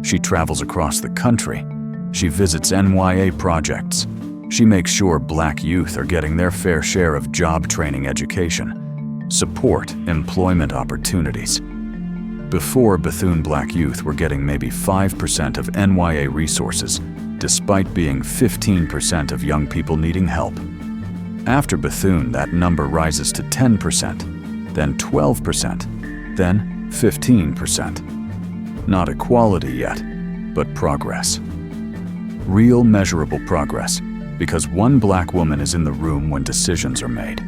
[SPEAKER 1] She travels across the country. She visits NYA projects. She makes sure Black youth are getting their fair share of job training education, support, employment opportunities. Before Bethune, Black youth were getting maybe 5% of NYA resources, despite being 15% of young people needing help. After Bethune, that number rises to 10%, then 12%, then 15%. Not equality yet, but progress. Real measurable progress, because one Black woman is in the room when decisions are made.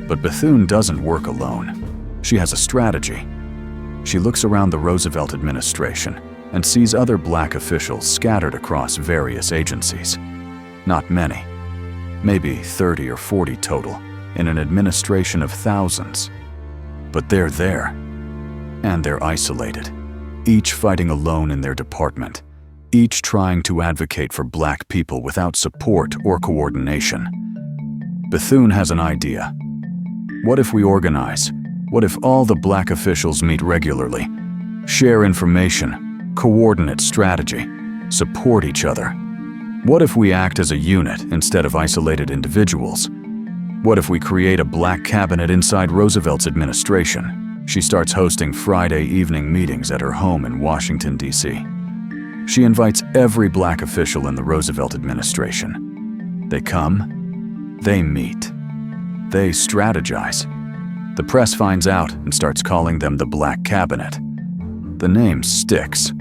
[SPEAKER 1] But Bethune doesn't work alone. She has a strategy. She looks around the Roosevelt administration and sees other Black officials scattered across various agencies. Not many, maybe 30 or 40 total, in an administration of thousands. But they're there, and they're isolated, each fighting alone in their department, each trying to advocate for Black people without support or coordination. Bethune has an idea. What if we organize? What if all the Black officials meet regularly, share information, coordinate strategy, support each other? What if we act as a unit instead of isolated individuals? What if we create a Black cabinet inside Roosevelt's administration? She starts hosting Friday evening meetings at her home in Washington, D.C. She invites every Black official in the Roosevelt administration. They come, they meet, they strategize. The press finds out and starts calling them the Black Cabinet. The name sticks.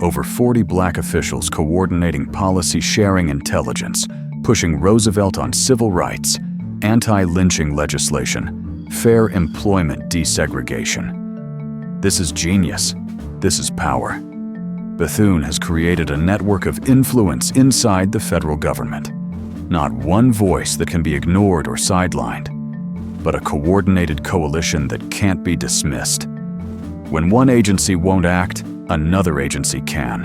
[SPEAKER 1] Over 40 Black officials coordinating policy, sharing intelligence, pushing Roosevelt on civil rights, anti-lynching legislation, fair employment desegregation. This is genius. This is power. Bethune has created a network of influence inside the federal government. Not one voice that can be ignored or sidelined, but a coordinated coalition that can't be dismissed. When one agency won't act, another agency can.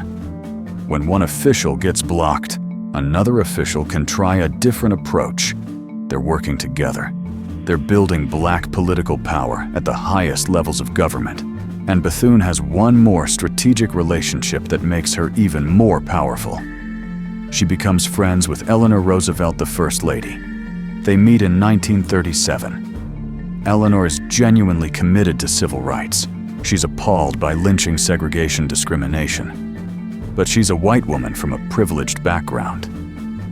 [SPEAKER 1] When one official gets blocked, another official can try a different approach. They're working together. They're building Black political power at the highest levels of government. And Bethune has one more strategic relationship that makes her even more powerful. She becomes friends with Eleanor Roosevelt, the First Lady. They meet in 1937. Eleanor is genuinely committed to civil rights. She's appalled by lynching, segregation, discrimination. But she's a white woman from a privileged background.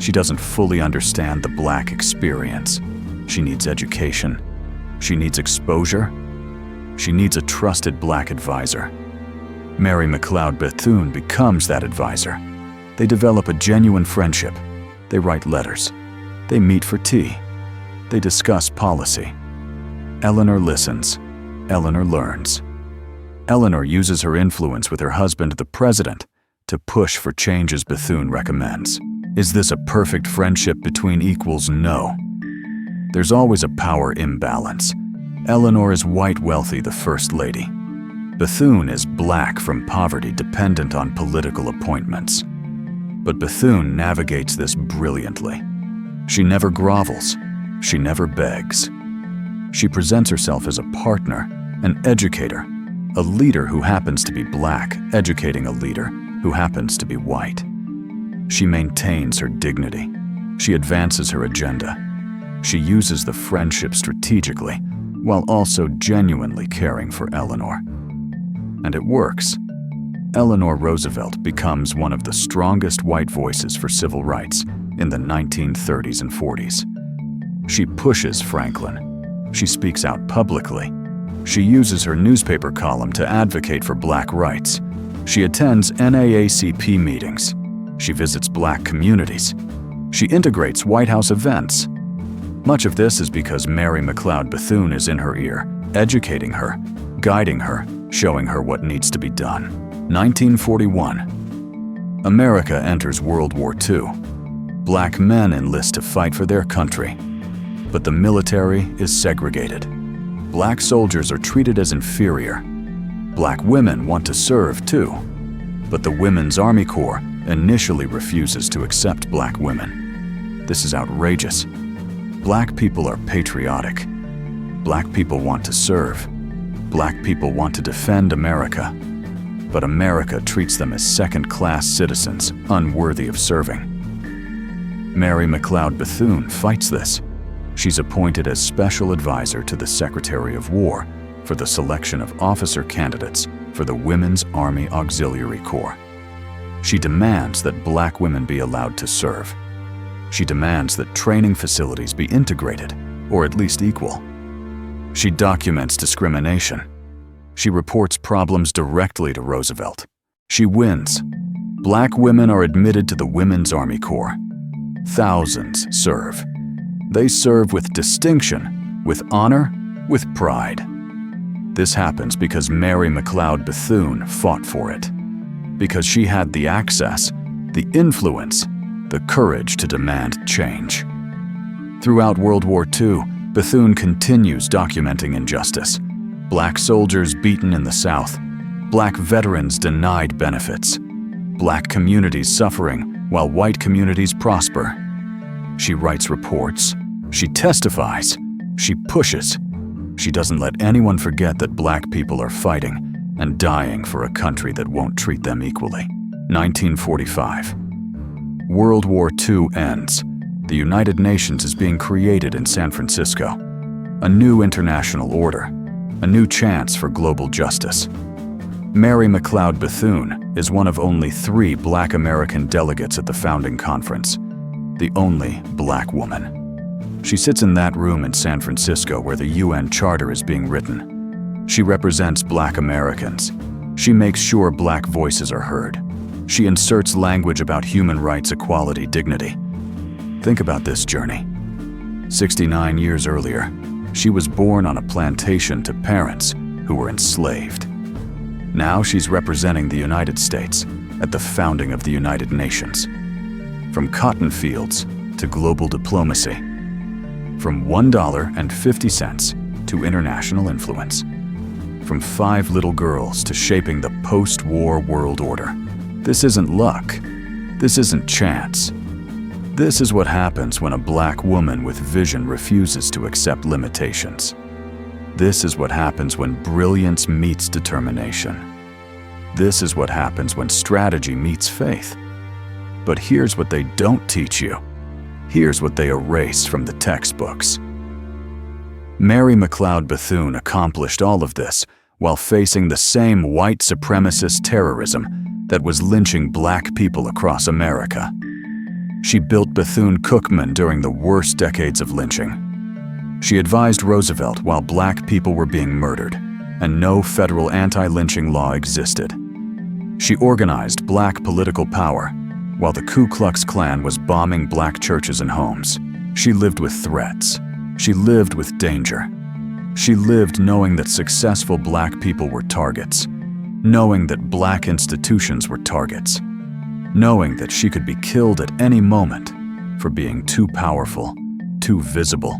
[SPEAKER 1] She doesn't fully understand the Black experience. She needs education. She needs exposure. She needs a trusted Black advisor. Mary McLeod Bethune becomes that advisor. They develop a genuine friendship. They write letters. They meet for tea. They discuss policy. Eleanor listens. Eleanor learns. Eleanor uses her influence with her husband, the president, to push for changes Bethune recommends. Is this a perfect friendship between equals? No. There's always a power imbalance. Eleanor is white, wealthy, the first lady. Bethune is Black from poverty, dependent on political appointments. But Bethune navigates this brilliantly. She never grovels. She never begs. She presents herself as a partner, an educator, a leader who happens to be Black, educating a leader who happens to be white. She maintains her dignity. She advances her agenda. She uses the friendship strategically, while also genuinely caring for Eleanor. And it works. Eleanor Roosevelt becomes one of the strongest white voices for civil rights in the 1930s and 40s. She pushes Franklin. She speaks out publicly. She uses her newspaper column to advocate for Black rights. She attends NAACP meetings. She visits Black communities. She integrates White House events. Much of this is because Mary McLeod Bethune is in her ear, educating her, guiding her, showing her what needs to be done. 1941. America enters World War II. Black men enlist to fight for their country. But the military is segregated. Black soldiers are treated as inferior. Black women want to serve too. But the Women's Army Corps initially refuses to accept Black women. This is outrageous. Black people are patriotic. Black people want to serve. Black people want to defend America. But America treats them as second-class citizens, unworthy of serving. Mary McLeod Bethune fights this. She's appointed as special advisor to the Secretary of War for the selection of officer candidates for the Women's Army Auxiliary Corps. She demands that Black women be allowed to serve. She demands that training facilities be integrated, or at least equal. She documents discrimination. She reports problems directly to Roosevelt. She wins. Black women are admitted to the Women's Army Corps. Thousands serve. They serve with distinction, with honor, with pride. This happens because Mary McLeod Bethune fought for it. Because she had the access, the influence, the courage to demand change. Throughout World War II, Bethune continues documenting injustice. Black soldiers beaten in the South. Black veterans denied benefits. Black communities suffering while white communities prosper. She writes reports. She testifies. She pushes. She doesn't let anyone forget that Black people are fighting and dying for a country that won't treat them equally. 1945. World War II ends. The United Nations is being created in San Francisco. A new international order. A new chance for global justice. Mary McLeod Bethune is one of only 3 Black American delegates at the founding conference. The only Black woman. She sits in that room in San Francisco where the UN Charter is being written. She represents Black Americans. She makes sure Black voices are heard. She inserts language about human rights, equality, dignity. Think about this journey. 69 years earlier, she was born on a plantation to parents who were enslaved. Now she's representing the United States at the founding of the United Nations. From cotton fields to global diplomacy. From $1.50 to international influence. From 5 little girls to shaping the post-war world order. This isn't luck. This isn't chance. This is what happens when a Black woman with vision refuses to accept limitations. This is what happens when brilliance meets determination. This is what happens when strategy meets faith. But here's what they don't teach you. Here's what they erase from the textbooks. Mary McLeod Bethune accomplished all of this while facing the same white supremacist terrorism that was lynching black people across America. She built Bethune-Cookman during the worst decades of lynching. She advised Roosevelt while black people were being murdered, and no federal anti-lynching law existed. She organized black political power while the Ku Klux Klan was bombing black churches and homes. She lived with threats. She lived with danger. She lived knowing that successful black people were targets, knowing that black institutions were targets, knowing that she could be killed at any moment for being too powerful, too visible,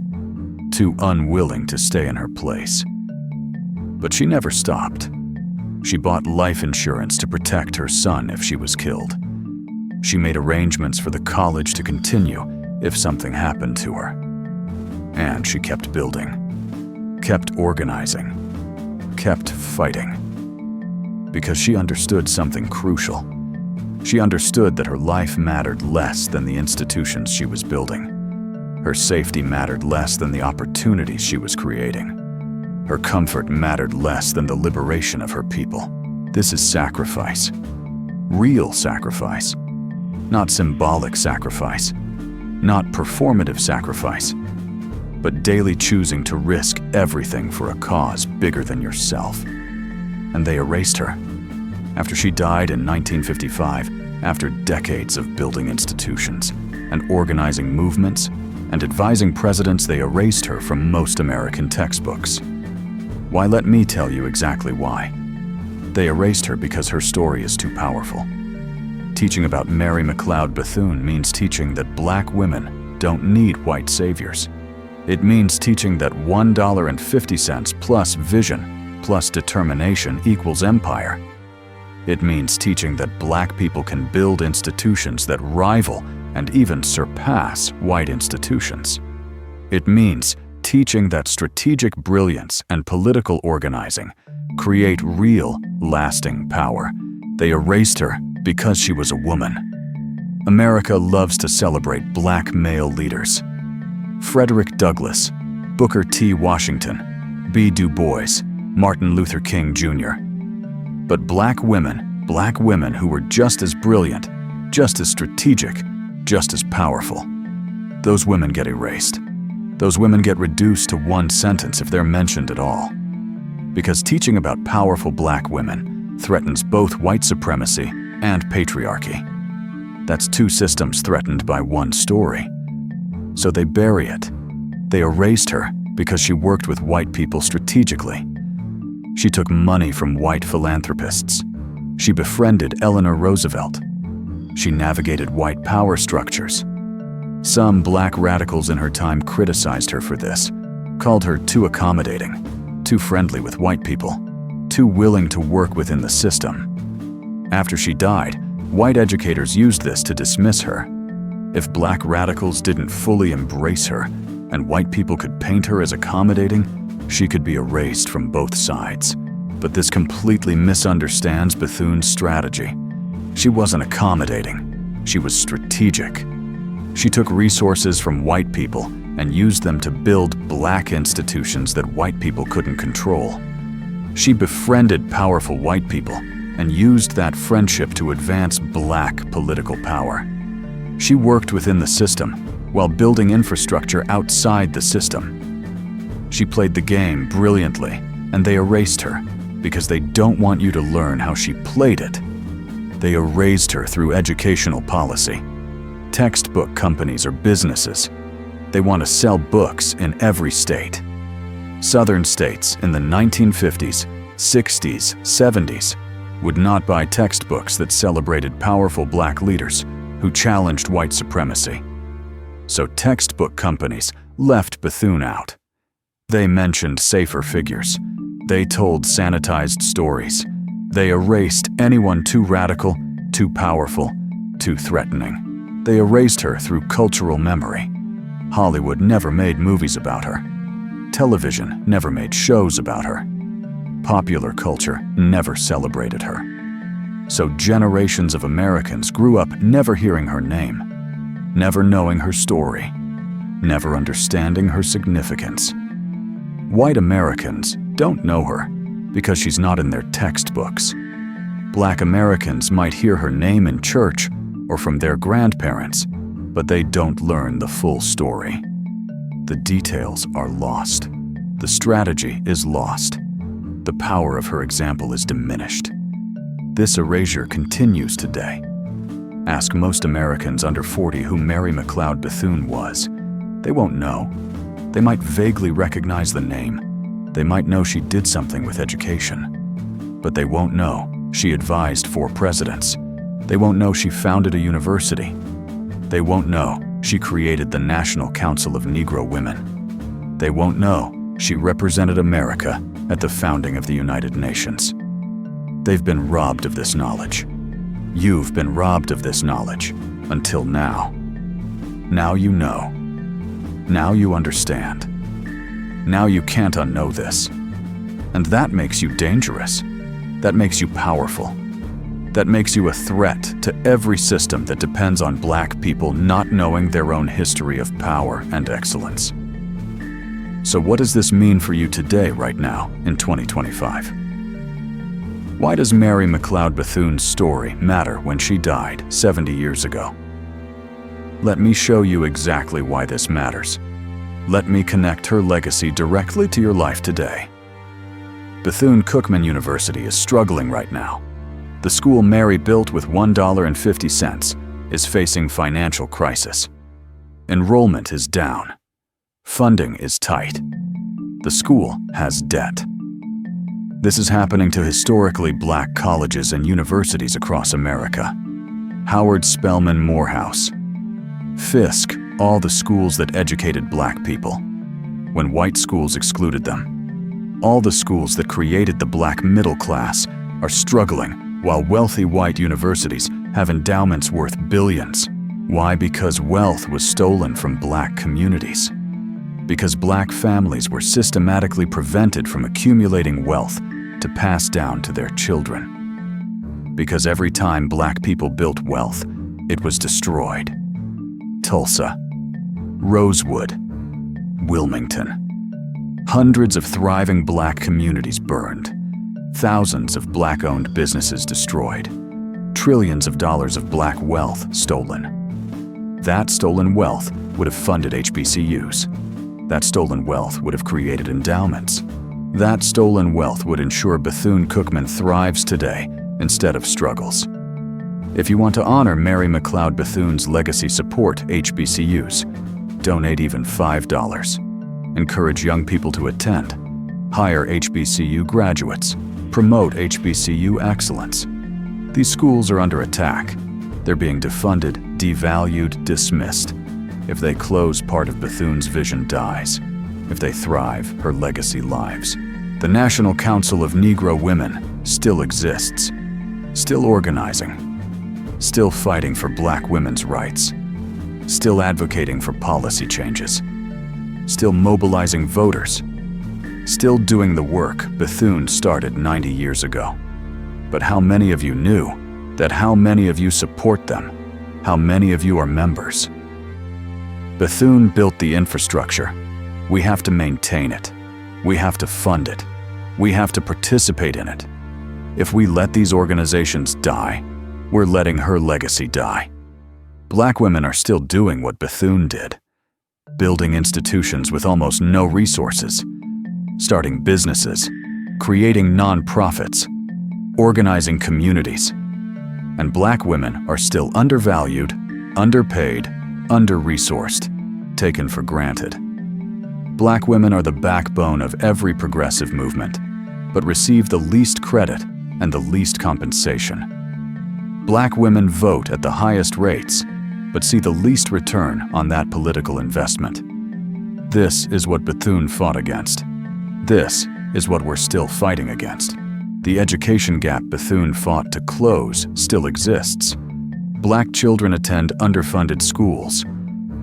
[SPEAKER 1] too unwilling to stay in her place. But she never stopped. She bought life insurance to protect her son if she was killed. She made arrangements for the college to continue if something happened to her. And she kept building, kept organizing, kept fighting. Because she understood something crucial. She understood that her life mattered less than the institutions she was building. Her safety mattered less than the opportunities she was creating. Her comfort mattered less than the liberation of her people. This is sacrifice. Real sacrifice. Not symbolic sacrifice. Not performative sacrifice. But daily choosing to risk everything for a cause bigger than yourself. And they erased her. After she died in 1955, after decades of building institutions and organizing movements and advising presidents, they erased her from most American textbooks. Why? Let me tell you exactly why. They erased her because her story is too powerful. Teaching about Mary McLeod Bethune means teaching that black women don't need white saviors. It means teaching that $1.50 plus vision plus determination equals empire. It means teaching that black people can build institutions that rival and even surpass white institutions. It means teaching that strategic brilliance and political organizing create real, lasting power. They erased her because she was a woman. America loves to celebrate black male leaders. Frederick Douglass, Booker T. Washington, B. Du Bois, Martin Luther King Jr. But black women who were just as brilliant, just as strategic, just as powerful. Those women get erased. Those women get reduced to one sentence if they're mentioned at all. Because teaching about powerful black women threatens both white supremacy and patriarchy. That's two systems threatened by one story. So they bury it. They erased her because she worked with white people strategically. She took money from white philanthropists. She befriended Eleanor Roosevelt. She navigated white power structures. Some black radicals in her time criticized her for this, called her too accommodating, too friendly with white people, too willing to work within the system. After she died, white educators used this to dismiss her. If black radicals didn't fully embrace her, and white people could paint her as accommodating, she could be erased from both sides. But this completely misunderstands Bethune's strategy. She wasn't accommodating. She was strategic. She took resources from white people and used them to build black institutions that white people couldn't control. She befriended powerful white people and used that friendship to advance black political power. She worked within the system while building infrastructure outside the system. She played the game brilliantly, and they erased her because they don't want you to learn how she played it. They erased her through educational policy. Textbook companies are businesses. They want to sell books in every state. Southern states in the 1950s, 60s, 70s would not buy textbooks that celebrated powerful black leaders who challenged white supremacy. So textbook companies left Bethune out. They mentioned safer figures. They told sanitized stories. They erased anyone too radical, too powerful, too threatening. They erased her through cultural memory. Hollywood never made movies about her. Television never made shows about her. Popular culture never celebrated her. So generations of Americans grew up never hearing her name, never knowing her story, never understanding her significance. White Americans don't know her because she's not in their textbooks. Black Americans might hear her name in church or from their grandparents, but they don't learn the full story. The details are lost. The strategy is lost. The power of her example is diminished. This erasure continues today. Ask most Americans under 40 who Mary McLeod Bethune was. They won't know. They might vaguely recognize the name. They might know she did something with education. But they won't know she advised 4 presidents. They won't know she founded a university. They won't know she created the National Council of Negro Women. They won't know she represented America at the founding of the United Nations. They've been robbed of this knowledge. You've been robbed of this knowledge until now. Now you know. Now you understand. Now you can't unknow this. And that makes you dangerous. That makes you powerful. That makes you a threat to every system that depends on Black people not knowing their own history of power and excellence. So what does this mean for you today, right now, in 2025? Why does Mary McLeod Bethune's story matter when she died 70 years ago? Let me show you exactly why this matters. Let me connect her legacy directly to your life today. Bethune-Cookman University is struggling right now. The school Mary built with $1.50 is facing financial crisis. Enrollment is down. Funding is tight. The school has debt. This is happening to historically Black colleges and universities across America. Howard Spelman Morehouse, Fisk, all the schools that educated Black people, when white schools excluded them. All the schools that created the Black middle class are struggling, while wealthy white universities have endowments worth billions. Why? Because wealth was stolen from Black communities. Because Black families were systematically prevented from accumulating wealth to pass down to their children. Because every time Black people built wealth, it was destroyed. Tulsa, Rosewood, Wilmington. Hundreds of thriving Black communities burned. Thousands of Black-owned businesses destroyed. Trillions of dollars of Black wealth stolen. That stolen wealth would have funded HBCUs. That stolen wealth would have created endowments. That stolen wealth would ensure Bethune-Cookman thrives today instead of struggles. If you want to honor Mary McLeod Bethune's legacy, support HBCUs. Donate even $5. Encourage young people to attend. Hire HBCU graduates. Promote HBCU excellence. These schools are under attack. They're being defunded, devalued, dismissed. If they close, part of Bethune's vision dies. If they thrive, her legacy lives. The National Council of Negro Women still exists, still organizing, still fighting for Black women's rights, still advocating for policy changes, still mobilizing voters, still doing the work Bethune started 90 years ago. But how many of you knew that? How many of you support them? How many of you are members? Bethune built the infrastructure. We have to maintain it. We have to fund it. We have to participate in it. If we let these organizations die, we're letting her legacy die. Black women are still doing what Bethune did, building institutions with almost no resources, starting businesses, creating nonprofits, organizing communities. And Black women are still undervalued, underpaid, under-resourced, taken for granted. Black women are the backbone of every progressive movement, but receive the least credit and the least compensation. Black women vote at the highest rates, but see the least return on that political investment. This is what Bethune fought against. This is what we're still fighting against. The education gap Bethune fought to close still exists. Black children attend underfunded schools,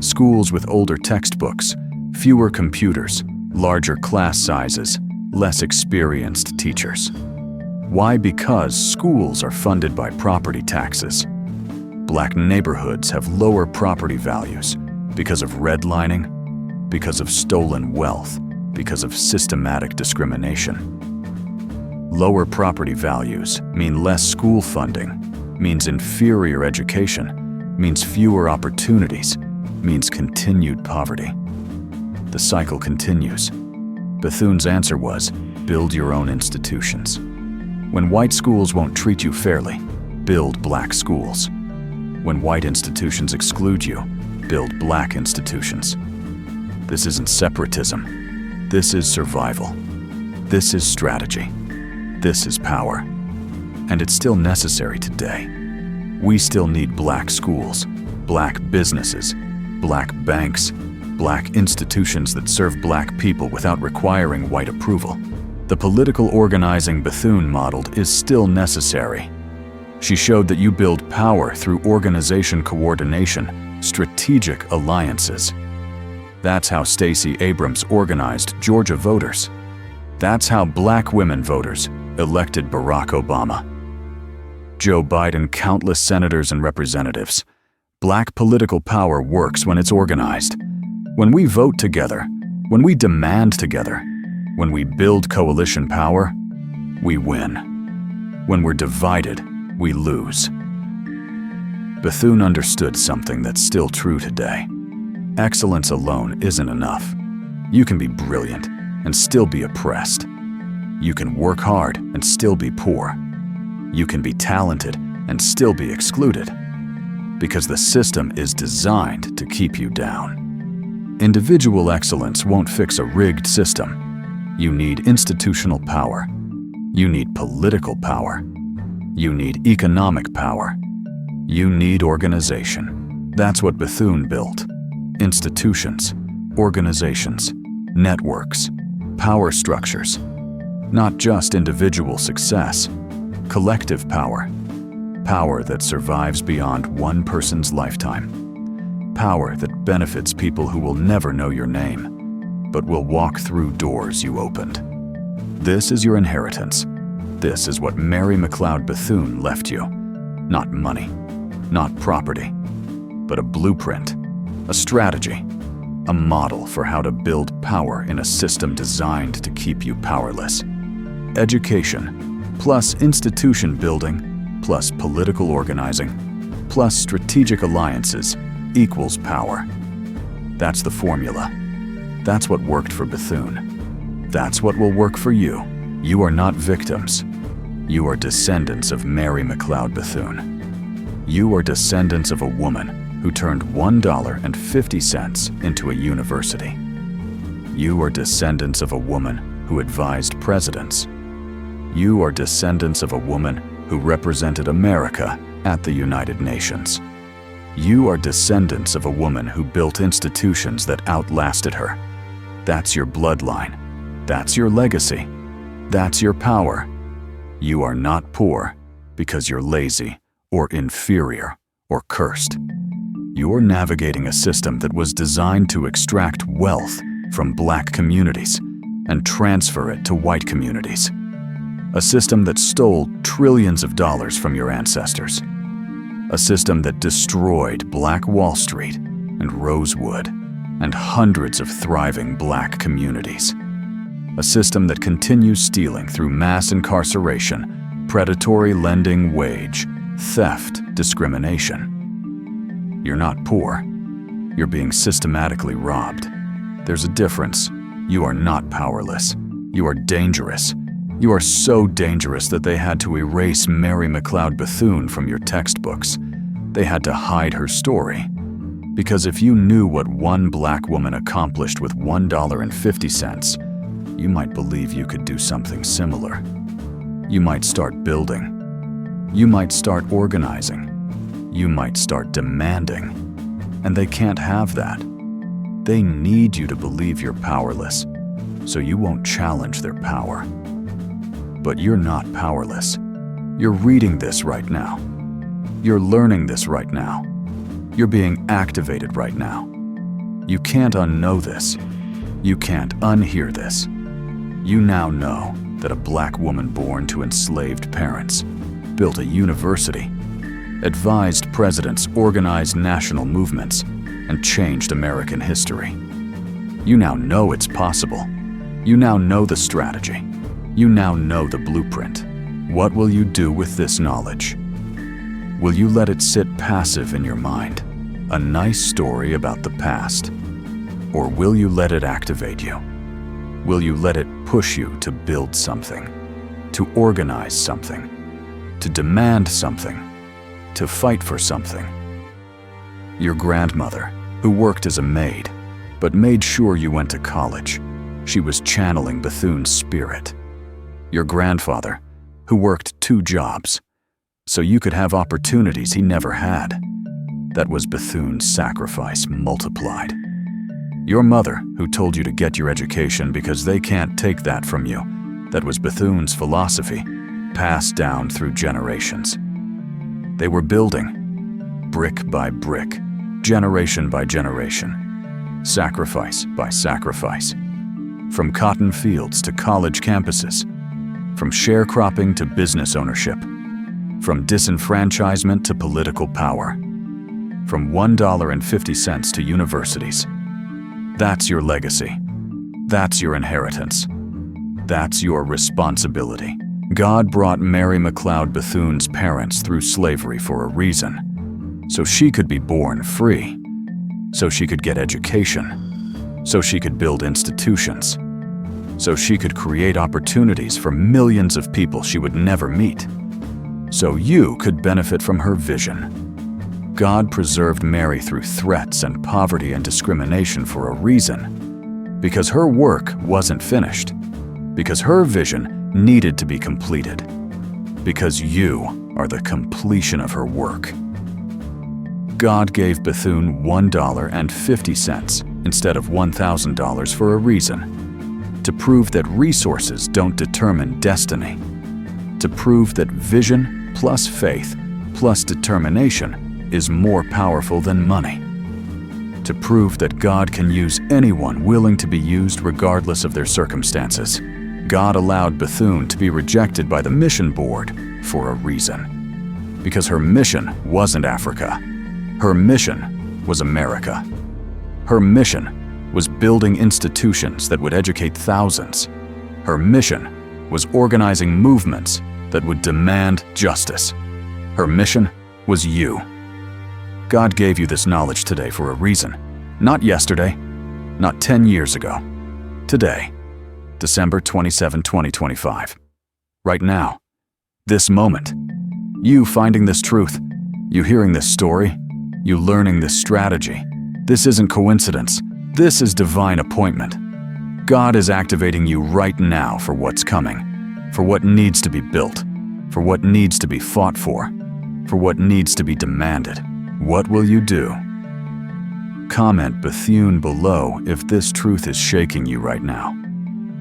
[SPEAKER 1] schools with older textbooks, fewer computers, larger class sizes, less experienced teachers. Why? Because schools are funded by property taxes. Black neighborhoods have lower property values because of redlining, because of stolen wealth, because of systematic discrimination. Lower property values mean less school funding, means inferior education, means fewer opportunities, means continued poverty. The cycle continues. Bethune's answer was, build your own institutions. When white schools won't treat you fairly, build black schools. When white institutions exclude you, build black institutions. This isn't separatism. This is survival. This is strategy. This is power. And it's still necessary today. We still need black schools, black businesses, black banks, black institutions that serve black people without requiring white approval. The political organizing Bethune modeled is still necessary. She showed that you build power through organization coordination, strategic alliances. That's how Stacey Abrams organized Georgia voters. That's how black women voters elected Barack Obama. Joe Biden, countless senators and representatives. Black political power works when it's organized. When we vote together, when we demand together, when we build coalition power, we win. When we're divided, we lose. Bethune understood something that's still true today. Excellence alone isn't enough. You can be brilliant and still be oppressed. You can work hard and still be poor. You can be talented and still be excluded. Because the system is designed to keep you down. Individual excellence won't fix a rigged system. You need institutional power. You need political power. You need economic power. You need organization. That's what Bethune built. Institutions, organizations, networks, power structures. Not just individual success, collective power. Power that survives beyond one person's lifetime. Power that benefits people who will never know your name, but will walk through doors you opened. This is your inheritance. This is what Mary McLeod Bethune left you. Not money, not property, but a blueprint, a strategy, a model for how to build power in a system designed to keep you powerless. Education, plus institution building, plus political organizing, plus strategic alliances equals power. That's the formula. That's what worked for Bethune. That's what will work for you. You are not victims. You are descendants of Mary McLeod Bethune. You are descendants of a woman who turned $1.50 into a university. You are descendants of a woman who advised presidents. You are descendants of a woman who represented America at the United Nations. You are descendants of a woman who built institutions that outlasted her. That's your bloodline. That's your legacy. That's your power. You are not poor because you're lazy or inferior or cursed. You're navigating a system that was designed to extract wealth from black communities and transfer it to white communities. A system that stole trillions of dollars from your ancestors. A system that destroyed Black Wall Street and Rosewood and hundreds of thriving black communities. A system that continues stealing through mass incarceration, predatory lending wage, theft, discrimination. You're not poor. You're being systematically robbed. There's a difference. You are not powerless. You are dangerous. You are so dangerous that they had to erase Mary McLeod Bethune from your textbooks. They had to hide her story. Because if you knew what one black woman accomplished with $1.50, you might believe you could do something similar. You might start building. You might start organizing. You might start demanding. And they can't have that. They need you to believe you're powerless, so you won't challenge their power. But you're not powerless. You're reading this right now. You're learning this right now. You're being activated right now. You can't unknow this. You can't unhear this. You now know that a black woman born to enslaved parents built a university, advised presidents, organized national movements, and changed American history. You now know it's possible. You now know the strategy. You now know the blueprint. What will you do with this knowledge? Will you let it sit passive in your mind, a nice story about the past? Or will you let it activate you? Will you let it push you to build something, to organize something, to demand something, to fight for something? Your grandmother, who worked as a maid, but made sure you went to college, she was channeling Bethune's spirit. Your grandfather, who worked 2 jobs, so you could have opportunities he never had. That was Bethune's sacrifice multiplied. Your mother, who told you to get your education because they can't take that from you. That was Bethune's philosophy, passed down through generations. They were building, brick by brick, generation by generation, sacrifice by sacrifice. From cotton fields to college campuses, from sharecropping to business ownership, from disenfranchisement to political power, from $1.50 to universities. That's your legacy. That's your inheritance. That's your responsibility. God brought Mary McLeod Bethune's parents through slavery for a reason, so she could be born free, so she could get education, so she could build institutions, so she could create opportunities for millions of people she would never meet, so you could benefit from her vision. God preserved Mary through threats and poverty and discrimination for a reason, because her work wasn't finished, because her vision needed to be completed, because you are the completion of her work. God gave Bethune $1.50 instead of $1,000 for a reason, to prove that resources don't determine destiny, to prove that vision plus faith plus determination is more powerful than money, to prove that God can use anyone willing to be used regardless of their circumstances. God allowed Bethune to be rejected by the mission board for a reason, because her mission wasn't Africa. Her mission was America. Her mission was building institutions that would educate thousands. Her mission was organizing movements that would demand justice. Her mission was you. God gave you this knowledge today for a reason. Not yesterday, not 10 years ago. Today, December 27, 2025. Right now, this moment. You finding this truth, you hearing this story, you learning this strategy. This isn't coincidence. This is divine appointment. God is activating you right now for what's coming, for what needs to be built, for what needs to be fought for what needs to be demanded. What will you do? Comment Bethune below if this truth is shaking you right now.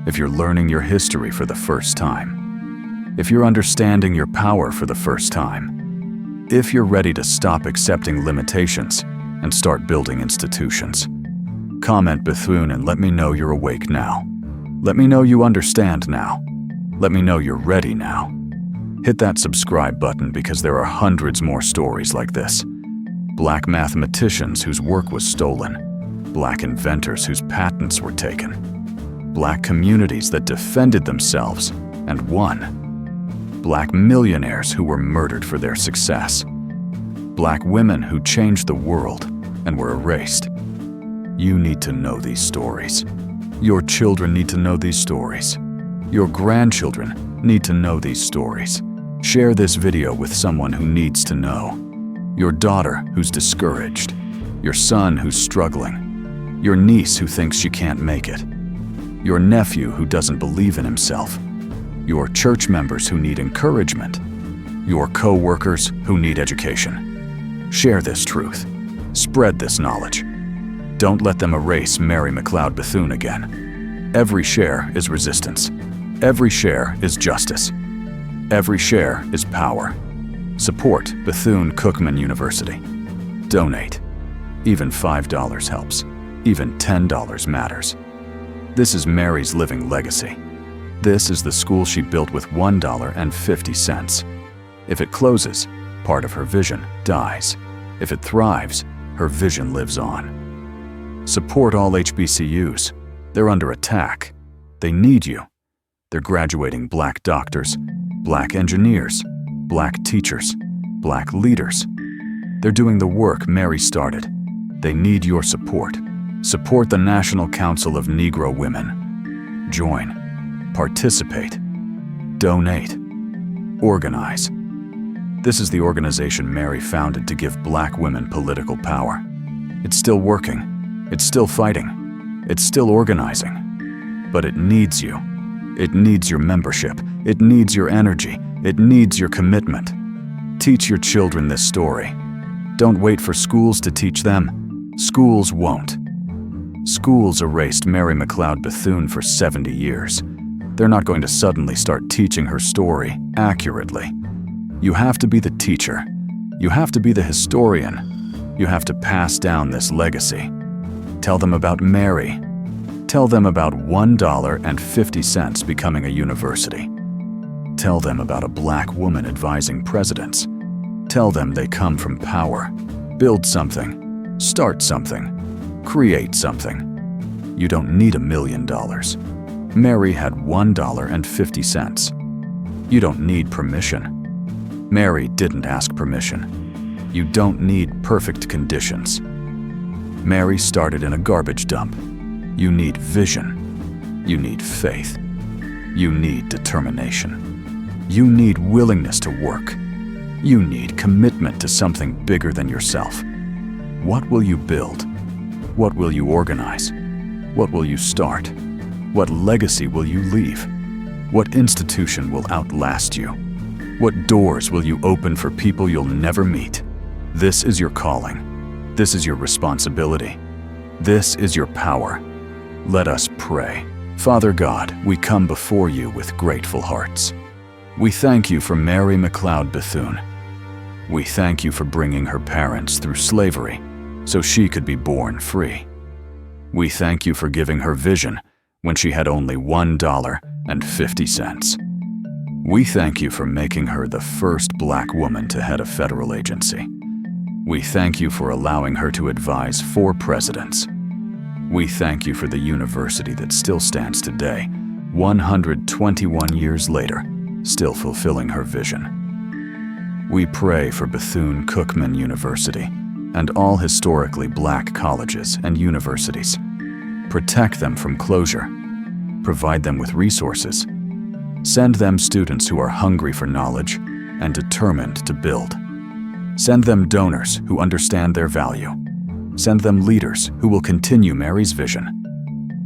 [SPEAKER 1] If you're learning your history for the first time. If you're understanding your power for the first time. If you're ready to stop accepting limitations and start building institutions. Comment Bethune and let me know you're awake now. Let me know you understand now. Let me know you're ready now. Hit that subscribe button because there are hundreds more stories like this. Black mathematicians whose work was stolen. Black inventors whose patents were taken. Black communities that defended themselves and won. Black millionaires who were murdered for their success. Black women who changed the world and were erased. You need to know these stories. Your children need to know these stories. Your grandchildren need to know these stories. Share this video with someone who needs to know. Your daughter who's discouraged. Your son who's struggling. Your niece who thinks she can't make it. Your nephew who doesn't believe in himself. Your church members who need encouragement. Your co-workers who need education. Share this truth. Spread this knowledge. Don't let them erase Mary McLeod Bethune again. Every share is resistance. Every share is justice. Every share is power. Support Bethune-Cookman University. Donate. Even $5 helps. Even $10 matters. This is Mary's living legacy. This is the school she built with $1.50. If it closes, part of her vision dies. If it thrives, her vision lives on. Support all HBCUs. They're under attack. They need you. They're graduating black doctors, black engineers, black teachers, black leaders. They're doing the work Mary started. They need your support. Support the National Council of Negro Women. Join, participate, donate, organize. This is the organization Mary founded to give black women political power. It's still working. It's still fighting. It's still organizing. But it needs you. It needs your membership. It needs your energy. It needs your commitment. Teach your children this story. Don't wait for schools to teach them. Schools won't. Schools erased Mary McLeod Bethune for 70 years. They're not going to suddenly start teaching her story accurately. You have to be the teacher. You have to be the historian. You have to pass down this legacy. Tell them about Mary. Tell them about $1.50 becoming a university. Tell them about a black woman advising presidents. Tell them they come from power. Build something. Start something. Create something. You don't need $1 million. Mary had $1.50. You don't need permission. Mary didn't ask permission. You don't need perfect conditions. Mary started in a garbage dump. You need vision. You need faith. You need determination. You need willingness to work. You need commitment to something bigger than yourself. What will you build? What will you organize? What will you start? What legacy will you leave? What institution will outlast you? What doors will you open for people you'll never meet? This is your calling. This is your responsibility. This is your power. Let us pray. Father God, we come before you with grateful hearts. We thank you for Mary McLeod Bethune. We thank you for bringing her parents through slavery so she could be born free. We thank you for giving her vision when she had only $1.50. We thank you for making her the first black woman to head a federal agency. We thank you for allowing her to advise 4 presidents. We thank you for the university that still stands today, 121 years later, still fulfilling her vision. We pray for Bethune-Cookman University and all historically black colleges and universities. Protect them from closure. Provide them with resources. Send them students who are hungry for knowledge and determined to build. Send them donors who understand their value. Send them leaders who will continue Mary's vision.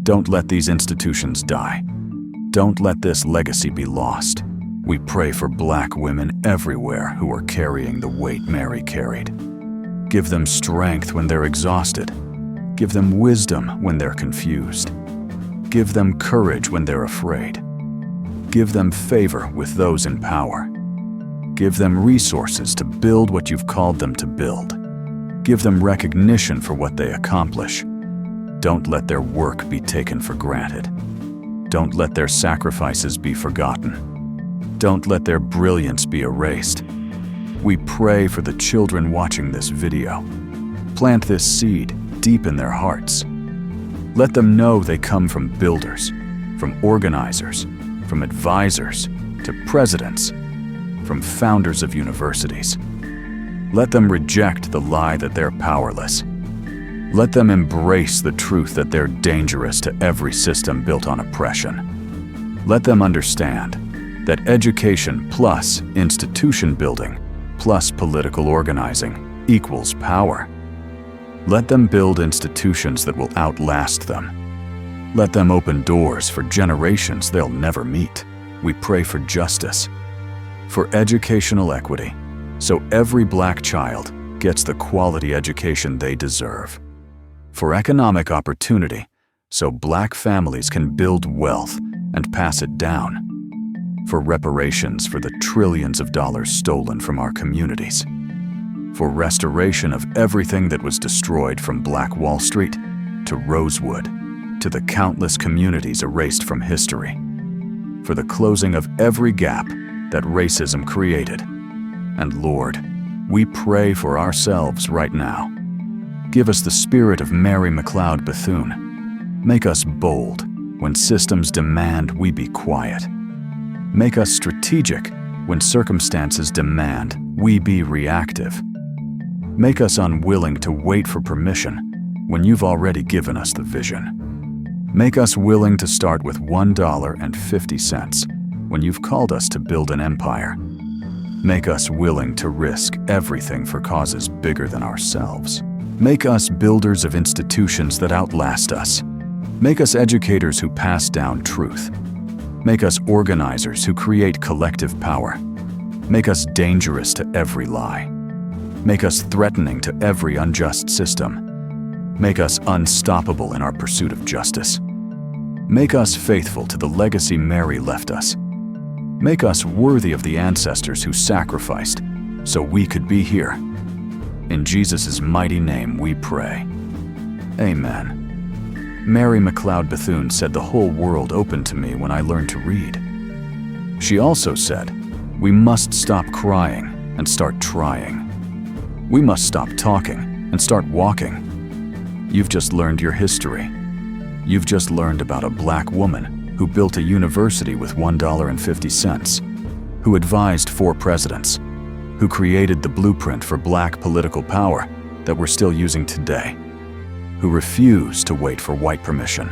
[SPEAKER 1] Don't let these institutions die. Don't let this legacy be lost. We pray for black women everywhere who are carrying the weight Mary carried. Give them strength when they're exhausted. Give them wisdom when they're confused. Give them courage when they're afraid. Give them favor with those in power. Give them resources to build what you've called them to build. Give them recognition for what they accomplish. Don't let their work be taken for granted. Don't let their sacrifices be forgotten. Don't let their brilliance be erased. We pray for the children watching this video. Plant this seed deep in their hearts. Let them know they come from builders, from organizers, from advisors to presidents, from founders of universities. Let them reject the lie that they're powerless. Let them embrace the truth that they're dangerous to every system built on oppression. Let them understand that education plus institution building plus political organizing equals power. Let them build institutions that will outlast them. Let them open doors for generations they'll never meet. We pray for justice, for educational equity, so every black child gets the quality education they deserve. For economic opportunity, so black families can build wealth and pass it down. For reparations for the trillions of dollars stolen from our communities. For restoration of everything that was destroyed from Black Wall Street to Rosewood, to the countless communities erased from history. For the closing of every gap that racism created. And Lord, we pray for ourselves right now. Give us the spirit of Mary McLeod Bethune. Make us bold when systems demand we be quiet. Make us strategic when circumstances demand we be reactive. Make us unwilling to wait for permission when you've already given us the vision. Make us willing to start with $1.50 when you've called us to build an empire. Make us willing to risk everything for causes bigger than ourselves. Make us builders of institutions that outlast us. Make us educators who pass down truth. Make us organizers who create collective power. Make us dangerous to every lie. Make us threatening to every unjust system. Make us unstoppable in our pursuit of justice. Make us faithful to the legacy Mary left us. Make us worthy of the ancestors who sacrificed so we could be here. In Jesus' mighty name we pray. Amen. Mary McLeod Bethune said the whole world opened to me when I learned to read. She also said, we must stop crying and start trying. We must stop talking and start walking. You've just learned your history. You've just learned about a black woman who built a university with $1.50, who advised 4 presidents, who created the blueprint for black political power that we're still using today, who refused to wait for white permission,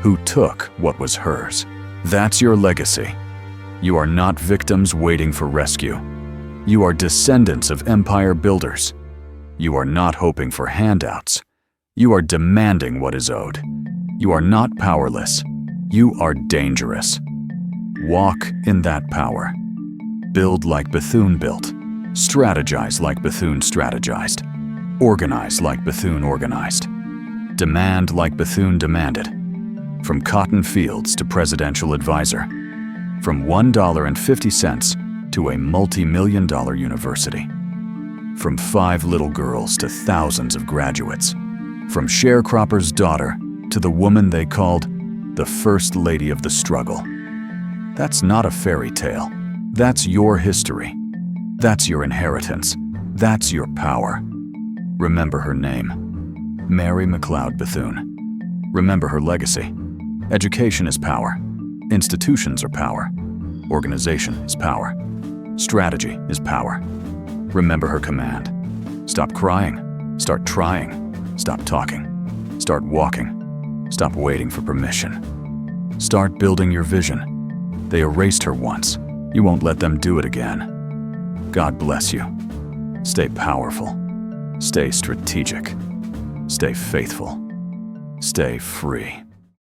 [SPEAKER 1] who took what was hers. That's your legacy. You are not victims waiting for rescue. You are descendants of empire builders. You are not hoping for handouts. You are demanding what is owed. You are not powerless. You are dangerous. Walk in that power. Build like Bethune built. Strategize like Bethune strategized. Organize like Bethune organized. Demand like Bethune demanded. From cotton fields to presidential advisor. From $1.50 to a multi-million-dollar university. From 5 little girls to thousands of graduates. From sharecropper's daughter to the woman they called the First Lady of the Struggle. That's not a fairy tale. That's your history. That's your inheritance. That's your power. Remember her name. Mary McLeod Bethune. Remember her legacy. Education is power. Institutions are power. Organization is power. Strategy is power. Remember her command. Stop crying. Start trying. Stop talking. Start walking. Stop waiting for permission. Start building your vision. They erased her once. You won't let them do it again. God bless you. Stay powerful. Stay strategic. Stay faithful. Stay free.